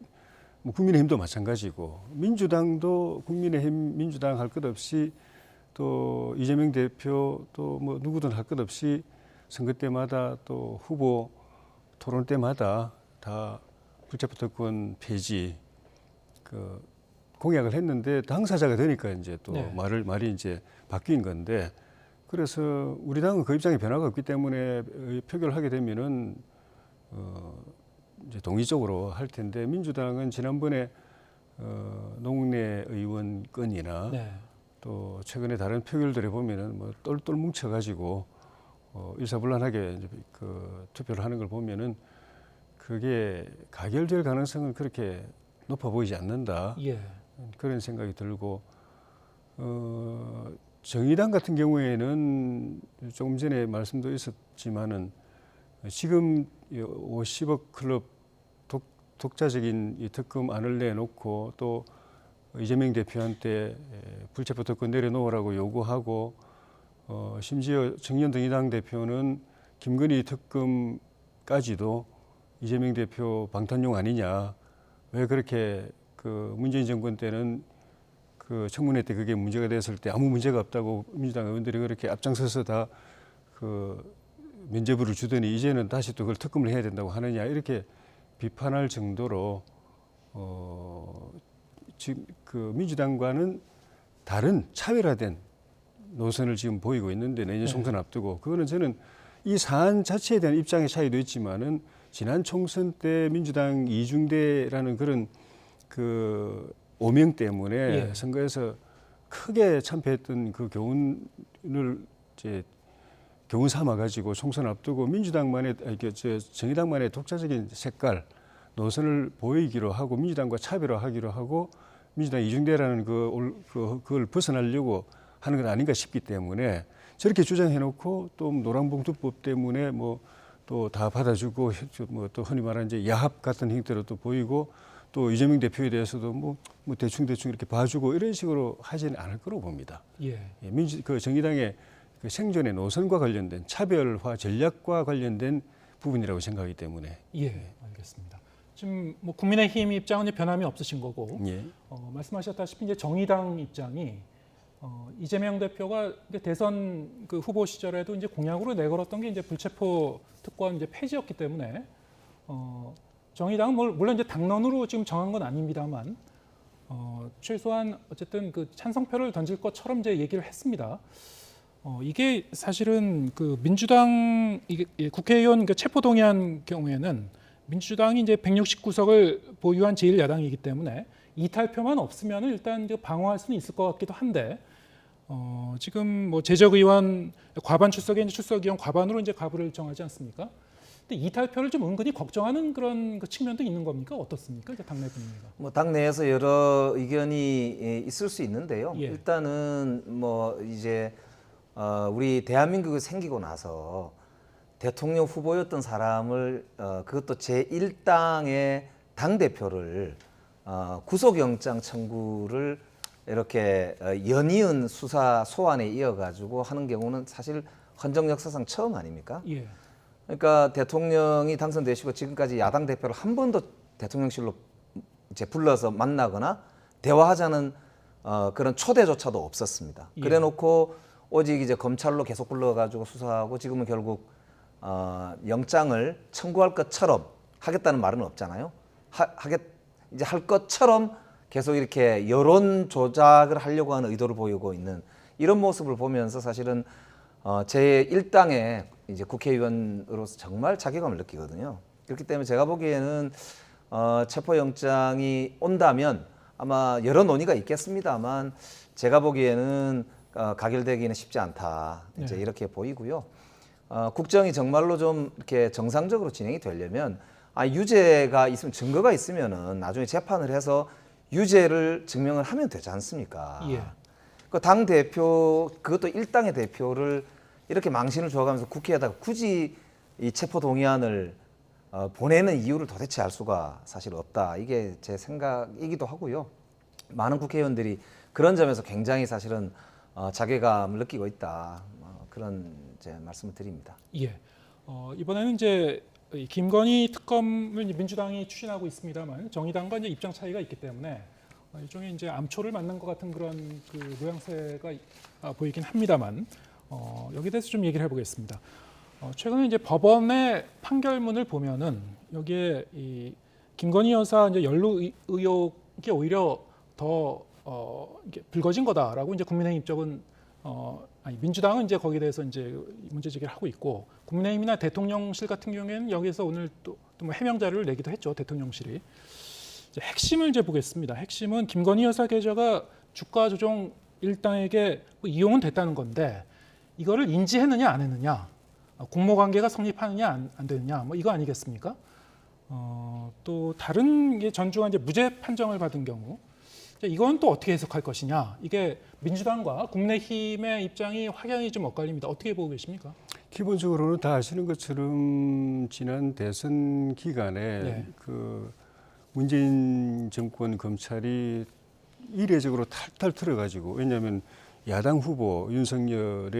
뭐 국민의힘도 마찬가지고 민주당도 국민의힘 민주당 할 것 없이 또 이재명 대표 또 뭐 누구든 할 것 없이 선거 때마다 또 후보 토론 때마다 다 불체포 특권 폐지 그 공약을 했는데 당사자가 되니까 이제 또 말이 이제 바뀐 건데 그래서 우리 당은 그 입장에 변화가 없기 때문에 표결을 하게 되면은 이제 동의적으로 할 텐데 민주당은 지난번에 노웅래 의원 건이나 또 최근에 다른 표결들에 보면은 뭐 똘똘 뭉쳐가지고 일사불란하게 이제 투표를 하는 걸 보면은 그게 가결될 가능성은 그렇게 높아 보이지 않는다. 예. 그런 생각이 들고 정의당 같은 경우에는 조금 전에 말씀도 있었지만은 지금 50억 클럽 독자적인 이 특검안을 내놓고 또 이재명 대표한테 불체포 특권 내려놓으라고 요구하고 심지어 정연동의당 대표는 김건희 특검까지도 이재명 대표 방탄용 아니냐. 왜 그렇게 문재인 정권 때는 청문회 때 그게 문제가 됐을 때 아무 문제가 없다고 민주당 의원들이 그렇게 앞장서서 다 면죄부를 주더니 이제는 다시 또 그걸 특검을 해야 된다고 하느냐 이렇게 비판할 정도로 지금 민주당과는 다른 차별화된 노선을 지금 보이고 있는데 내년 총선 앞두고 그거는 저는 이 사안 자체에 대한 입장의 차이도 있지만은 지난 총선 때 민주당 이중대라는 그런 오명 때문에 선거에서 크게 참패했던 그 교훈을 이제 교훈 삼아 가지고 총선 앞두고 민주당만의 정의당만의 독자적인 색깔 노선을 보이기로 하고 민주당과 차별화하기로 하고 민주당 이중대라는 그걸 벗어나려고 하는 건 아닌가 싶기 때문에 저렇게 주장해놓고 또 노란봉투법 때문에 또 다 받아주고 또 흔히 말하는 이제 야합 같은 형태로 또 보이고 또 이재명 대표에 대해서도 대충 이렇게 봐주고 이런 식으로 하지는 않을 거로 봅니다. 예. 정의당의 생존의 노선과 관련된 차별화 전략과 관련된 부분이라고 생각하기 때문에. 예, 알겠습니다. 지금 국민의힘 입장은 변함이 없으신 거고 예. 말씀하셨다시피 이제 정의당 입장이 이재명 대표가 대선 후보 시절에도 이제 공약으로 내걸었던 게 이제 불체포 특권 이제 폐지였기 때문에 정의당은 물론 이제 당론으로 지금 정한 건 아닙니다만 최소한 어쨌든 찬성표를 던질 것처럼 이제 얘기를 했습니다. 이게 사실은 민주당 국회의원 체포 동의안 경우에는 민주당이 이제 169석을 보유한 제1야당이기 때문에 이탈표만 없으면 일단 방어할 수는 있을 것 같기도 한데 지금 제적의원 과반 출석에 이제 출석의원 과반으로 이제 가부를 정하지 않습니까? 근데 이탈표를 좀 은근히 걱정하는 그런 측면도 있는 겁니까? 어떻습니까? 이제 당내 분위기가. 당내에서 여러 의견이 있을 수 있는데요. 예. 일단은 이제 우리 대한민국이 생기고 나서 대통령 후보였던 사람을 그것도 제1당의 당대표를 구속영장 청구를 이렇게 연이은 수사 소환에 이어가지고 하는 경우는 사실 헌정 역사상 처음 아닙니까? 예. 그러니까 대통령이 당선되시고 지금까지 야당 대표를 한 번도 대통령실로 이제 불러서 만나거나 대화하자는 그런 초대조차도 없었습니다. 예. 그래놓고 오직 이제 검찰로 계속 불러가지고 수사하고 지금은 결국 영장을 청구할 것처럼 하겠다는 말은 없잖아요. 이제 할 것처럼 계속 이렇게 여론 조작을 하려고 하는 의도를 보이고 있는 이런 모습을 보면서 사실은 제1당의 이제 국회의원으로서 정말 자괴감을 느끼거든요. 그렇기 때문에 제가 보기에는 체포영장이 온다면 아마 여러 논의가 있겠습니다만 제가 보기에는 가결되기는 쉽지 않다. 이제 네. 이렇게 보이고요. 국정이 정말로 좀 이렇게 정상적으로 진행이 되려면 유죄가 있으면 증거가 있으면은 나중에 재판을 해서 유죄를 증명을 하면 되지 않습니까? 예. 그 당 대표 그것도 일당의 대표를 이렇게 망신을 줘가면서 국회에다가 굳이 이 체포 동의안을 보내는 이유를 도대체 알 수가 사실 없다. 이게 제 생각이기도 하고요. 많은 국회의원들이 그런 점에서 굉장히 사실은 자괴감을 느끼고 있다. 그런 제 말씀을 드립니다. 예. 이번에는 이제 김건희 특검을 민주당이 추진하고 있습니다만 정의당과 이제 입장 차이가 있기 때문에 일종의 이제 암초를 맞는 것 같은 그런 모양새가 보이긴 합니다만 여기에 대해서 좀 얘기를 해보겠습니다. 최근에 이제 법원의 판결문을 보면은 여기에 이 김건희 여사 이제 연루 의혹이 오히려 더 이게 불거진 거다라고 이제 국민의힘 쪽은 민주당은 이제 거기에 대해서 이제 문제 제기를 하고 있고 국민의힘이나 대통령실 같은 경우에는 여기서 오늘 또 해명 자료를 내기도 했죠. 대통령실이. 이제 핵심을 이제 보겠습니다. 핵심은 김건희 여사 계좌가 주가 조정 일당에게 이용은 됐다는 건데 이거를 인지했느냐 안 했느냐. 공모 관계가 성립하느냐 안 되느냐 뭐 이거 아니겠습니까? 또 다른 게 전주가 이제 무죄 판정을 받은 경우 이건 또 어떻게 해석할 것이냐. 이게 민주당과 국민의힘의 입장이 확연히 좀 엇갈립니다. 어떻게 보고 계십니까? 기본적으로는 다 아시는 것처럼 지난 대선 기간에 네. 그 문재인 정권 검찰이 이례적으로 탈탈 털어가지고, 왜냐하면 야당 후보 윤석열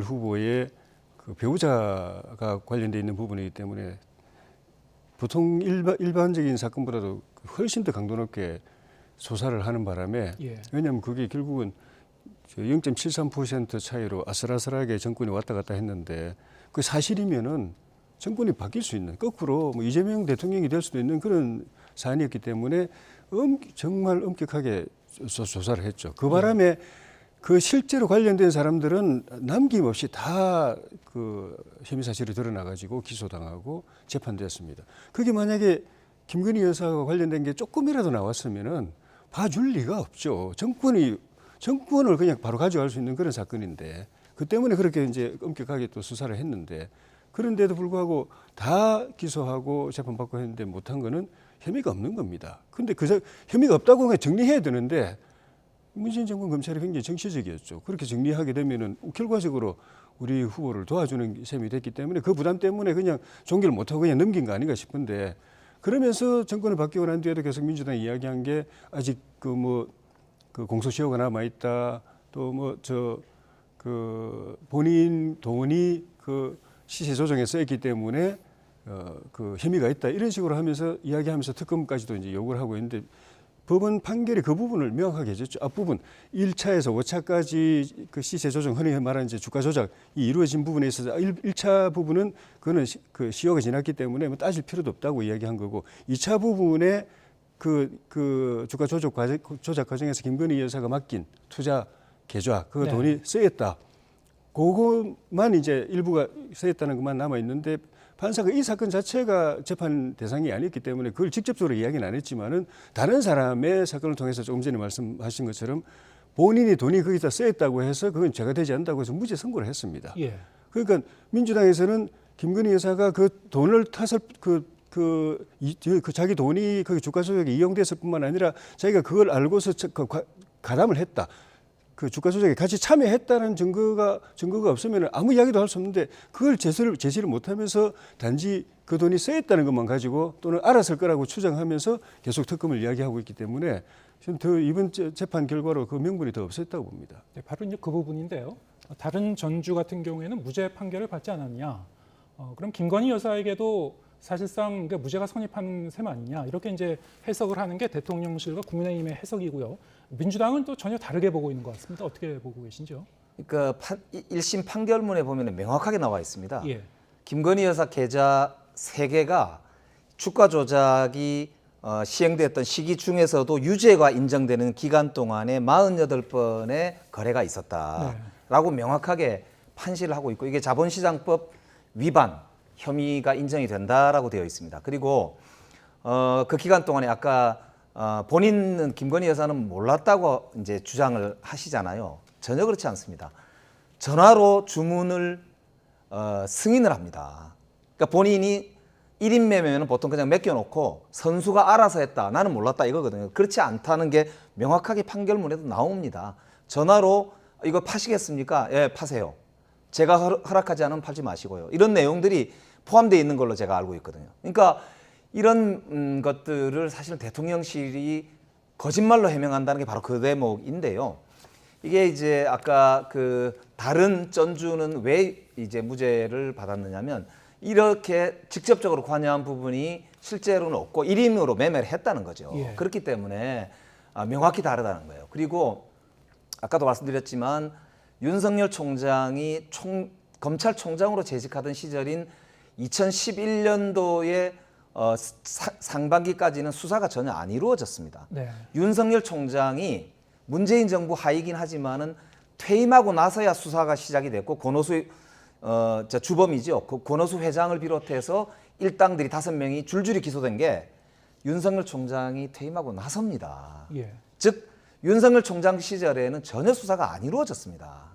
후보의 그 배우자가 관련돼 있는 부분이기 때문에 보통 일반적인 사건보다도 훨씬 더 강도 높게 조사를 하는 바람에, 왜냐하면 그게 결국은 0.73% 차이로 아슬아슬하게 정권이 왔다 갔다 했는데, 그 사실이면은 정권이 바뀔 수 있는, 거꾸로 뭐 이재명 대통령이 될 수도 있는 그런 사안이었기 때문에 정말 엄격하게 조사를 했죠. 그 바람에 그 실제로 관련된 사람들은 남김없이 다 그 혐의 사실이 드러나가지고 기소당하고 재판됐습니다. 그게 만약에 김건희 여사와 관련된 게 조금이라도 나왔으면은 봐줄 리가 없죠. 정권을 그냥 바로 가져갈 수 있는 그런 사건인데, 그 때문에 그렇게 이제 엄격하게 또 수사를 했는데, 그런데도 불구하고 다 기소하고 재판받고 했는데 못한 거는 혐의가 없는 겁니다. 근데 그 혐의가 없다고 그냥 정리해야 되는데, 문재인 정권 검찰이 굉장히 정치적이었죠. 그렇게 정리하게 되면은 결과적으로 우리 후보를 도와주는 셈이 됐기 때문에 그 부담 때문에 그냥 종결을 못하고 그냥 넘긴 거 아닌가 싶은데, 그러면서 정권을 바뀌고 난 뒤에도 계속 민주당이 이야기한 게 아직 그 공소시효가 남아 있다. 또 본인 돈이 그 시세 조정에 쓰였기 때문에 그 혐의가 있다. 이런 식으로 하면서 이야기하면서 특검까지도 이제 요구를 하고 있는데, 법원 판결이 그 부분을 명확하게 해줬죠. 앞부분 1차에서 5차까지 그 시세 조정, 흔히 말하는 이제 주가 조작이 이루어진 부분에 있어서 1차 부분은 그거는 그 시효가 지났기 때문에 뭐 따질 필요도 없다고 이야기한 거고, 2차 부분에 그 주가 조작 과정에서 김건희 여사가 맡긴 투자 계좌, 그 돈이 쓰였다. 그것만 이제 일부가 쓰였다는 것만 남아 있는데, 판사가 이 사건 자체가 재판 대상이 아니었기 때문에 그걸 직접적으로 이야기는 안 했지만은 다른 사람의 사건을 통해서 조금 전에 말씀하신 것처럼 본인이 돈이 거기다 쓰였다고 해서 그건 죄가 되지 않는다고 해서 무죄 선고를 했습니다. 그러니까 민주당에서는 김건희 여사가 그 돈을 탓을 자기 돈이 그 주가 조작에 이용됐을 뿐만 아니라 자기가 그걸 알고서 가담을 했다. 그 주가 조작에 같이 참여했다는 증거가 없으면 아무 이야기도 할 수 없는데, 그걸 제시를 못하면서 단지 그 돈이 쓰였다는 것만 가지고 또는 알았을 거라고 추정하면서 계속 특검을 이야기하고 있기 때문에 저는 더 이번 재판 결과로 그 명분이 더 없었다고 봅니다. 네, 바로 이제 그 부분인데요. 다른 전주 같은 경우에는 무죄 판결을 받지 않았냐. 그럼 김건희 여사에게도 사실상 무죄가 성립한 셈 아니냐, 이렇게 이제 해석을 하는 게 대통령실과 국민의힘의 해석이고요. 민주당은 또 전혀 다르게 보고 있는 것 같습니다. 어떻게 보고 계신지요? 그러니까 1심 판결문에 보면 명확하게 나와 있습니다. 김건희 여사 계좌 3개가 주가 조작이 시행됐던 시기 중에서도 유죄가 인정되는 기간 동안에 48번의 거래가 있었다라고 명확하게 판시를 하고 있고, 이게 자본시장법 위반 혐의가 인정이 된다라고 되어 있습니다. 그리고 그 기간 동안에 아까 본인은 김건희 여사는 몰랐다고 이제 주장을 하시잖아요. 전혀 그렇지 않습니다. 전화로 주문을 승인을 합니다. 그러니까 본인이 1인 매매는 보통 그냥 맡겨놓고 선수가 알아서 했다, 나는 몰랐다 이거거든요. 그렇지 않다는 게 명확하게 판결문에도 나옵니다. 전화로 이거 파시겠습니까? 예, 파세요. 제가 허락하지 않으면 팔지 마시고요. 이런 내용들이 포함되어 있는 걸로 제가 알고 있거든요. 그러니까 이런 것들을 사실 대통령실이 거짓말로 해명한다는 게 바로 그 대목인데요. 이게 이제 아까 그 다른 전주는 왜 이제 무죄를 받았느냐면, 이렇게 직접적으로 관여한 부분이 실제로는 없고 1인으로 매매를 했다는 거죠. 그렇기 때문에 명확히 다르다는 거예요. 그리고 아까도 말씀드렸지만 윤석열 총장이 검찰총장으로 재직하던 시절인 2011년도에 상반기까지는 수사가 전혀 안 이루어졌습니다. 윤석열 총장이 문재인 정부 하이긴 하지만은 퇴임하고 나서야 수사가 시작이 됐고, 권오수 주범이죠. 그 권오수 회장을 비롯해서 일당들이 5명이 줄줄이 기소된 게 윤석열 총장이 퇴임하고 나서입니다. 즉 윤석열 총장 시절에는 전혀 수사가 안 이루어졌습니다.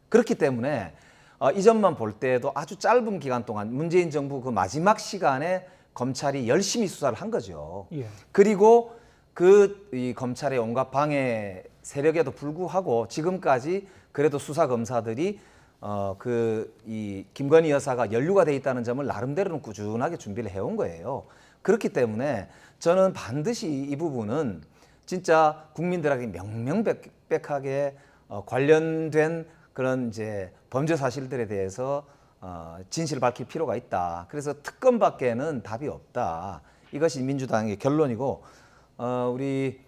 그렇기 때문에 이 점만 볼 때도 아주 짧은 기간 동안 문재인 정부 그 마지막 시간에 검찰이 열심히 수사를 한 거죠. 예. 그리고 이 검찰의 온갖 방해 세력에도 불구하고 지금까지 그래도 수사 검사들이 이 김건희 여사가 연루가 돼 있다는 점을 나름대로는 꾸준하게 준비를 해온 거예요. 그렇기 때문에 저는 반드시 이 부분은 진짜 국민들에게 명명백백하게 관련된 그런 이제 범죄 사실들에 대해서 진실을 밝힐 필요가 있다. 그래서 특검밖에는 답이 없다. 이것이 민주당의 결론이고 우리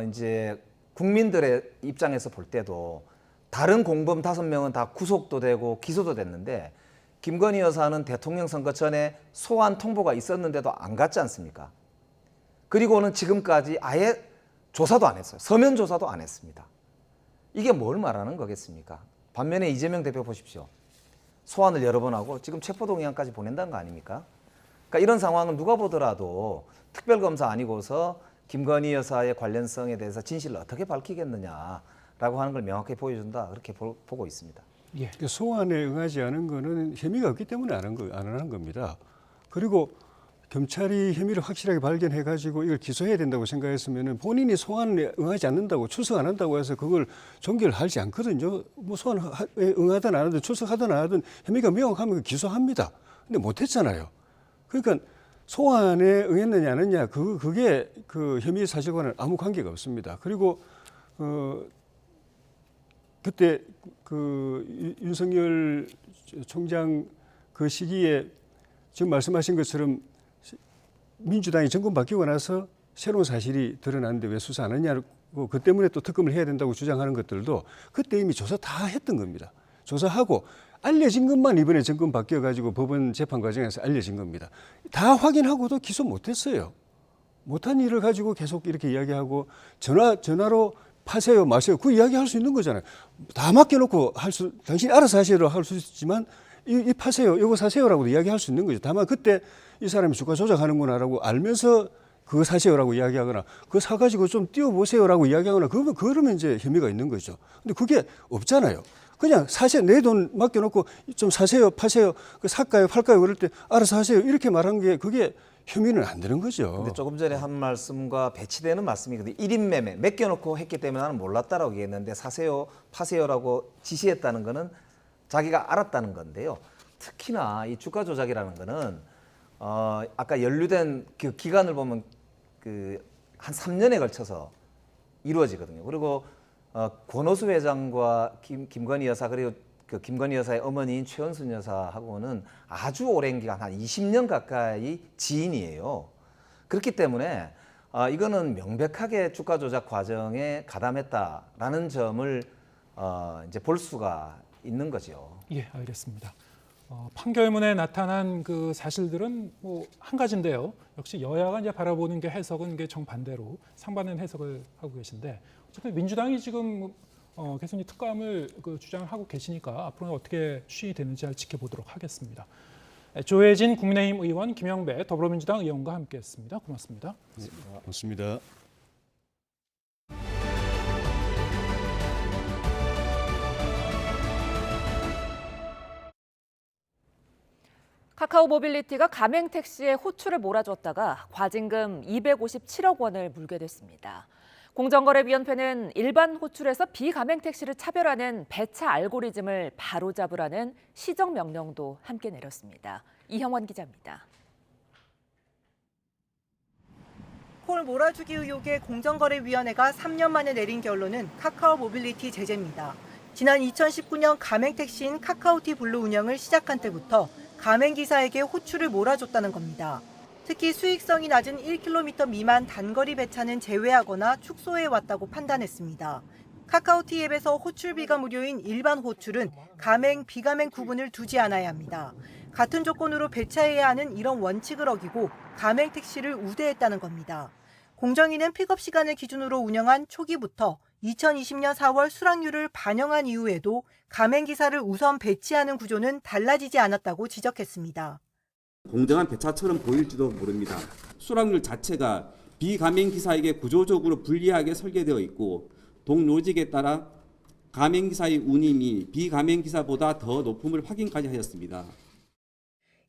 이제 국민들의 입장에서 볼 때도 다른 공범 5명은 다 구속도 되고 기소도 됐는데 김건희 여사는 대통령 선거 전에 소환 통보가 있었는데도 안 갔지 않습니까? 그리고는 지금까지 아예 조사도 안 했어요. 서면 조사도 안 했습니다. 이게 뭘 말하는 거겠습니까? 반면에 이재명 대표 보십시오. 소환을 여러 번 하고 지금 체포동의안까지 보낸다는 거 아닙니까? 그러니까 이런 상황은 누가 보더라도 특별검사 아니고서 김건희 여사의 관련성에 대해서 진실을 어떻게 밝히겠느냐라고 하는 걸 명확히 보여준다. 그렇게 보고 있습니다. 예. 소환에 응하지 않은 거는 혐의가 없기 때문에 안 하는 겁니다. 그리고 경찰이 혐의를 확실하게 발견해가지고 이걸 기소해야 된다고 생각했으면 본인이 소환에 응하지 않는다고 출석 안 한다고 해서 그걸 종결하지 않거든요. 뭐 소환에 응하든 안 하든 출석하든 안 하든 혐의가 명확하면 기소합니다. 근데 못했잖아요. 그러니까 소환에 응했느냐 안 했느냐 그게 그 혐의 사실과는 아무 관계가 없습니다. 그리고 그때 그 윤석열 총장 그 시기에 지금 말씀하신 것처럼 민주당이 정권 바뀌고 나서 새로운 사실이 드러났는데 왜 수사 안 하냐고 그 때문에 또 특검을 해야 된다고 주장하는 것들도 그때 이미 조사 다 했던 겁니다. 조사하고 알려진 것만 이번에 정권 바뀌어가지고 법원 재판 과정에서 알려진 겁니다. 다 확인하고도 기소 못했어요. 못한 일을 가지고 계속 이렇게 이야기하고 전화로 파세요 마세요 그 이야기할 수 있는 거잖아요. 다 맡겨놓고 당신이 알아서 하세요라고 할 수 있지만 이 파세요 이거 사세요라고도 이야기할 수 있는 거죠. 다만 그때 이 사람이 주가 조작하는구나라고 알면서 그거 사세요라고 이야기하거나 그거 사가지고 좀 띄워보세요라고 이야기하거나 그러면 이제 혐의가 있는 거죠. 근데 그게 없잖아요. 그냥 사세요 내 돈 맡겨놓고 좀 사세요 파세요 그 살까요 팔까요 그럴 때 알아서 하세요 이렇게 말한 게 그게 혐의는 안 되는 거죠. 근데 조금 전에 한 말씀과 배치되는 말씀이거든요. 1인 매매 맡겨놓고 했기 때문에 나는 몰랐다라고 얘기했는데 사세요 파세요라고 지시했다는 거는 자기가 알았다는 건데요. 특히나 이 주가 조작이라는 거는 아까 연루된 그 기간을 보면 그 한 3년에 걸쳐서 이루어지거든요. 그리고 권오수 회장과 김건희 여사 그리고 그 김건희 여사의 어머니인 최은순 여사하고는 아주 오랜 기간 한 20년 가까이 지인이에요. 그렇기 때문에 이거는 명백하게 주가 조작 과정에 가담했다라는 점을 이제 볼 수가 있는 거죠. 예, 알겠습니다. 판결문에 나타난 그 사실들은 뭐 한 가지인데요. 역시 여야가 이제 바라보는 게 해석은 이게 정반대로 상반된 해석을 하고 계신데 어쨌든 민주당이 지금 계속 이 특감을 주장을 하고 계시니까 앞으로 어떻게 추진이 되는지 잘 지켜보도록 하겠습니다. 조혜진 국민의힘 의원, 김영배 더불어민주당 의원과 함께했습니다. 고맙습니다. 네, 고맙습니다. 카카오 모빌리티가 가맹 택시에 호출을 몰아줬다가 과징금 257억 원을 물게 됐습니다. 공정거래위원회는 일반 호출에서 비가맹 택시를 차별하는 배차 알고리즘을 바로잡으라는 시정명령도 함께 내렸습니다. 이형원 기자입니다. 콜 몰아주기 의혹에 공정거래위원회가 3년 만에 내린 결론은 카카오 모빌리티 제재입니다. 지난 2019년 가맹 택시인 카카오티 블루 운영을 시작한 때부터 가맹 기사에게 호출을 몰아줬다는 겁니다. 특히 수익성이 낮은 1km 미만 단거리 배차는 제외하거나 축소해 왔다고 판단했습니다. 카카오티 앱에서 호출비가 무료인 일반 호출은 가맹, 비가맹 구분을 두지 않아야 합니다. 같은 조건으로 배차해야 하는 이런 원칙을 어기고 가맹 택시를 우대했다는 겁니다. 공정위는 픽업 시간을 기준으로 운영한 초기부터 2020년 4월 수락률을 반영한 이후에도 가맹 기사를 우선 배치하는 구조는 달라지지 않았다고 지적했습니다. 공정한 배차처럼 보일지도 모릅니다. 수락률 자체가 비가맹 기사에게 구조적으로 불리하게 설계되어 있고 동로직에 따라 가맹기사의 운임이 비가맹기사보다 더 높음을 확인까지 하였습니다.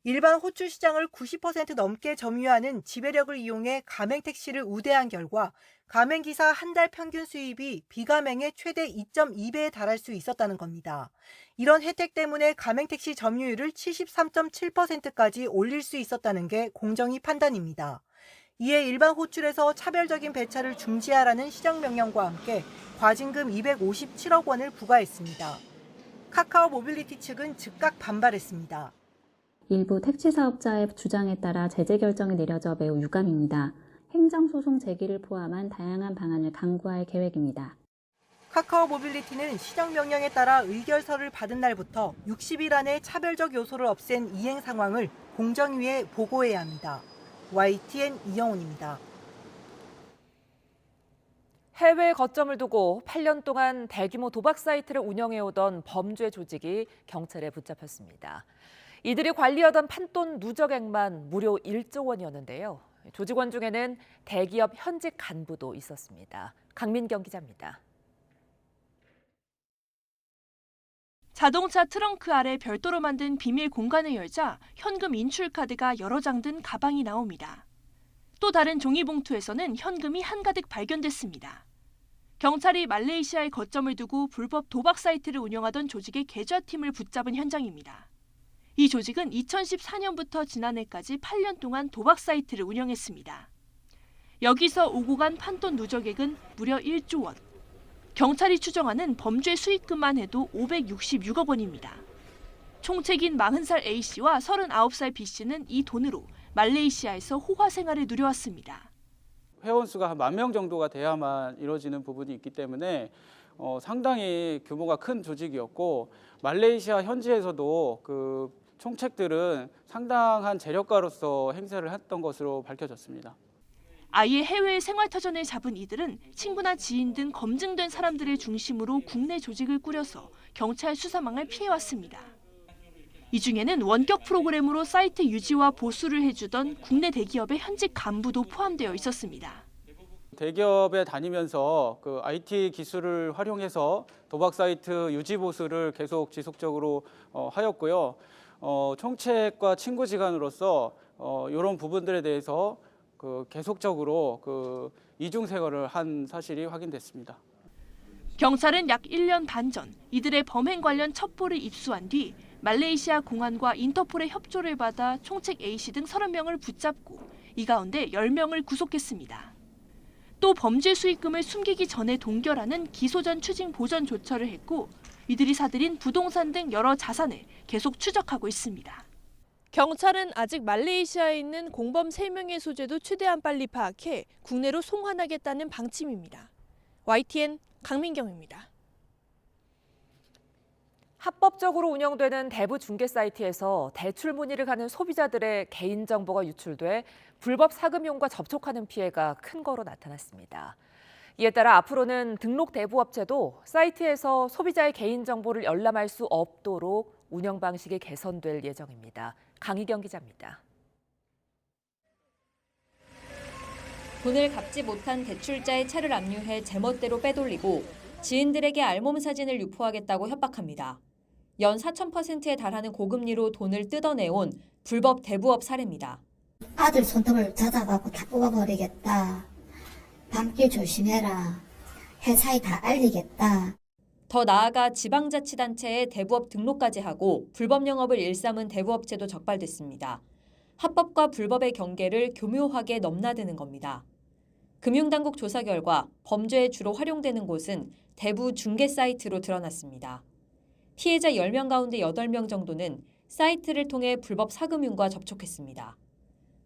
일반 호출 시장을 90% 넘게 점유하는 지배력을 이용해 가맹택시를 우대한 결과 가맹기사 한 달 평균 수입이 비가맹의 최대 2.2배에 달할 수 있었다는 겁니다. 이런 혜택 때문에 가맹택시 점유율을 73.7%까지 올릴 수 있었다는 게 공정위 판단입니다. 이에 일반 호출에서 차별적인 배차를 중지하라는 시정명령과 함께 과징금 257억 원을 부과했습니다. 카카오 모빌리티 측은 즉각 반발했습니다. 일부 택시 사업자의 주장에 따라 제재 결정이 내려져 매우 유감입니다. 행정소송 제기를 포함한 다양한 방안을 강구할 계획입니다. 카카오 모빌리티는 시정명령에 따라 의결서를 받은 날부터 60일 안에 차별적 요소를 없앤 이행 상황을 공정위에 보고해야 합니다. YTN 이영훈입니다. 해외 거점을 두고 8년 동안 대규모 도박 사이트를 운영해오던 범죄 조직이 경찰에 붙잡혔습니다. 이들이 관리하던 판돈 누적액만 무려 1조 원이었는데요. 조직원 중에는 대기업 현직 간부도 있었습니다. 강민경 기자입니다. 자동차 트렁크 아래 별도로 만든 비밀 공간을 열자 현금 인출 카드가 여러 장 든 가방이 나옵니다. 또 다른 종이봉투에서는 현금이 한가득 발견됐습니다. 경찰이 말레이시아에 거점을 두고 불법 도박 사이트를 운영하던 조직의 계좌팀을 붙잡은 현장입니다. 이 조직은 2014년부터 지난해까지 8년 동안 도박 사이트를 운영했습니다. 여기서 오고 간 판돈 누적액은 무려 1조 원. 경찰이 추정하는 범죄 수익금만 해도 566억 원입니다. 총책인 40살 A씨와 39살 B씨는 이 돈으로 말레이시아에서 호화 생활을 누려왔습니다. 회원 수가 한 10,000명 정도가 돼야만 이루어지는 부분이 있기 때문에 상당히 규모가 큰 조직이었고 말레이시아 현지에서도 그 총책들은 상당한 재력가로서 행세를 했던 것으로 밝혀졌습니다. 아예 해외 생활터전을 잡은 이들은 친구나 지인 등 검증된 사람들을 중심으로 국내 조직을 꾸려서 경찰 수사망을 피해왔습니다. 이 중에는 원격 프로그램으로 사이트 유지와 보수를 해주던 국내 대기업의 현직 간부도 포함되어 있었습니다. 대기업에 다니면서 그 IT 기술을 활용해서 도박 사이트 유지 보수를 계속 지속적으로 하였고요. 총책과 친구지간으로서 이런 부분들에 대해서 계속적으로 이중 생활을 한 사실이 확인됐습니다. 경찰은 약 1년 반 전 이들의 범행 관련 첩보를 입수한 뒤 말레이시아 공안과 인터폴의 협조를 받아 총책 A씨 등 30명을 붙잡고 이 가운데 10명을 구속했습니다. 또 범죄 수익금을 숨기기 전에 동결하는 기소 전 추징 보전 조처를 했고 이들이 사들인 부동산 등 여러 자산을 계속 추적하고 있습니다. 경찰은 아직 말레이시아에 있는 공범 3명의 소재도 최대한 빨리 파악해 국내로 송환하겠다는 방침입니다. YTN 강민경입니다. 합법적으로 운영되는 대부 중개 사이트에서 대출 문의를 가는 소비자들의 개인정보가 유출돼 불법 사금융과 접촉하는 피해가 큰 거로 나타났습니다. 이에 따라 앞으로는 등록 대부업체도 사이트에서 소비자의 개인정보를 열람할 수 없도록 운영 방식이 개선될 예정입니다. 강희경 기자입니다. 돈을 갚지 못한 대출자의 차를 압류해 제멋대로 빼돌리고 지인들에게 알몸 사진을 유포하겠다고 협박합니다. 연 4,000%에 달하는 고금리로 돈을 뜯어내온 불법 대부업 사례입니다. 아들 손톱을 찾아가고 다 뽑아버리겠다. 밤길 조심해라. 회사에 다 알리겠다. 더 나아가 지방자치단체에 대부업 등록까지 하고 불법 영업을 일삼은 대부업체도 적발됐습니다. 합법과 불법의 경계를 교묘하게 넘나드는 겁니다. 금융당국 조사 결과 범죄에 주로 활용되는 곳은 대부 중개 사이트로 드러났습니다. 피해자 10명 가운데 8명 정도는 사이트를 통해 불법 사금융과 접촉했습니다.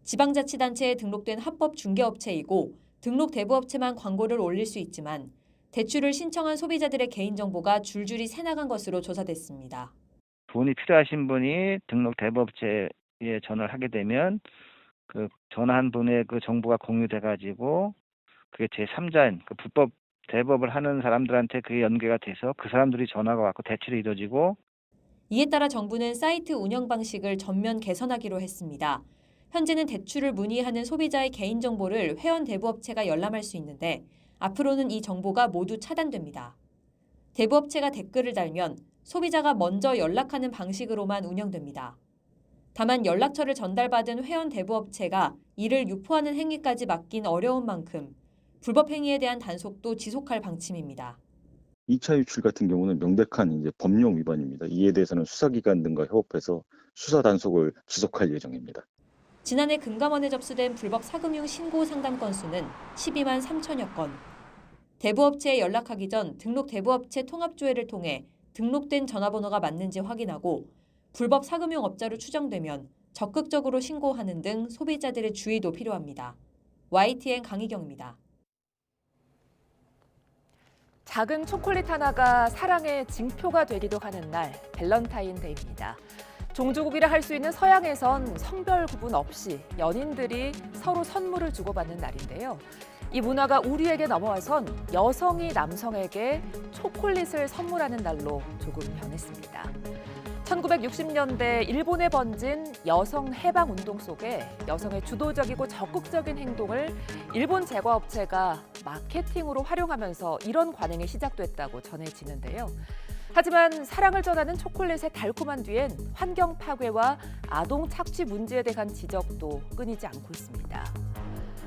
지방자치단체에 등록된 합법 중개업체이고 등록 대부업체만 광고를 올릴 수 있지만 대출을 신청한 소비자들의 개인정보가 줄줄이 새나간 것으로 조사됐습니다. 돈이 필요하신 분이 등록 대부업체에 전화를 하게 되면 그 전화한 분의 그 정보가 공유돼가지고 그게 제3자인 그 불법 대부업을 하는 사람들한테 그게 연계가 돼서 그 사람들이 전화가 왔고 대출이 이루어지고 이에 따라 정부는 사이트 운영 방식을 전면 개선하기로 했습니다. 현재는 대출을 문의하는 소비자의 개인정보를 회원 대부업체가 열람할 수 있는데 앞으로는 이 정보가 모두 차단됩니다. 대부업체가 댓글을 달면 소비자가 먼저 연락하는 방식으로만 운영됩니다. 다만 연락처를 전달받은 회원 대부업체가 이를 유포하는 행위까지 막긴 어려운 만큼 불법 행위에 대한 단속도 지속할 방침입니다. 2차 유출 같은 경우는 명백한 이제 법령 위반입니다. 이에 대해서는 수사기관 등과 협업해서 수사 단속을 지속할 예정입니다. 지난해 금감원에 접수된 불법 사금융 신고 상담 건수는 12만 3천여 건. 대부업체에 연락하기 전 등록 대부업체 통합조회를 통해 등록된 전화번호가 맞는지 확인하고 불법 사금융 업자로 추정되면 적극적으로 신고하는 등 소비자들의 주의도 필요합니다. YTN 강희경입니다. 작은 초콜릿 하나가 사랑의 징표가 되기도 하는 날, 밸런타인데이입니다. 종주국이라 할 수 있는 서양에선 성별 구분 없이 연인들이 서로 선물을 주고받는 날인데요. 이 문화가 우리에게 넘어와선 여성이 남성에게 초콜릿을 선물하는 날로 조금 변했습니다. 1960년대 일본에 번진 여성 해방 운동 속에 여성의 주도적이고 적극적인 행동을 일본 제과업체가 마케팅으로 활용하면서 이런 관행이 시작됐다고 전해지는데요. 하지만 사랑을 전하는 초콜릿의 달콤한 뒤엔 환경 파괴와 아동 착취 문제에 대한 지적도 끊이지 않고 있습니다.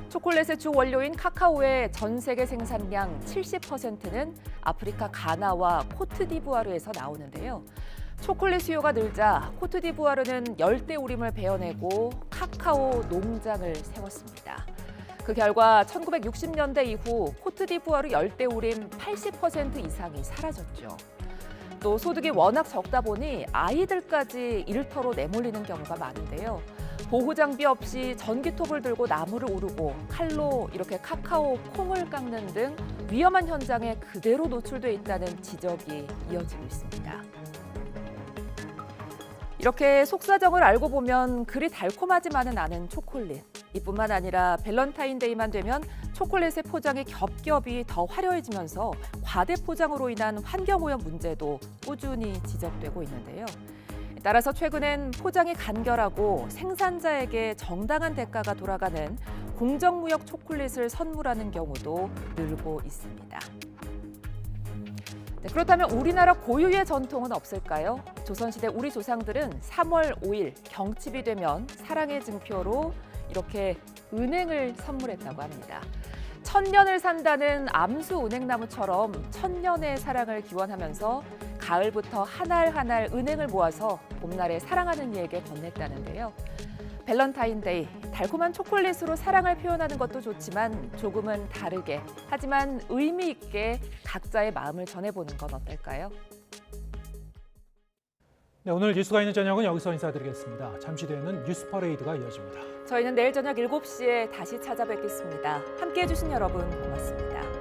초콜릿의 주 원료인 카카오의 전 세계 생산량 70%는 아프리카 가나와 코트디부아르에서 나오는데요. 초콜릿 수요가 늘자 코트디부아르는 열대우림을 베어내고 카카오 농장을 세웠습니다. 그 결과 1960년대 이후 코트디부아르 열대우림 80% 이상이 사라졌죠. 또 소득이 워낙 적다 보니 아이들까지 일터로 내몰리는 경우가 많은데요. 보호 장비 없이 전기톱을 들고 나무를 오르고 칼로 이렇게 카카오 콩을 깎는 등 위험한 현장에 그대로 노출돼 있다는 지적이 이어지고 있습니다. 이렇게 속사정을 알고 보면 그리 달콤하지만은 않은 초콜릿. 이뿐만 아니라 밸런타인데이만 되면 초콜릿의 포장이 겹겹이 더 화려해지면서 과대 포장으로 인한 환경오염 문제도 꾸준히 지적되고 있는데요. 따라서 최근엔 포장이 간결하고 생산자에게 정당한 대가가 돌아가는 공정무역 초콜릿을 선물하는 경우도 늘고 있습니다. 네, 그렇다면 우리나라 고유의 전통은 없을까요? 조선시대 우리 조상들은 3월 5일 경칩이 되면 사랑의 증표로 이렇게 은행을 선물했다고 합니다. 천년을 산다는 암수 은행나무처럼 천년의 사랑을 기원하면서 가을부터 한 알 한 알 은행을 모아서 봄날에 사랑하는 이에게 건넸다는데요. 밸런타인데이, 달콤한 초콜릿으로 사랑을 표현하는 것도 좋지만 조금은 다르게, 하지만 의미 있게 각자의 마음을 전해보는 건 어떨까요? 네, 오늘 뉴스가 있는 저녁은 여기서 인사드리겠습니다. 잠시 뒤에는 뉴스 퍼레이드가 이어집니다. 저희는 내일 저녁 7시에 다시 찾아뵙겠습니다. 함께해 주신 여러분 고맙습니다.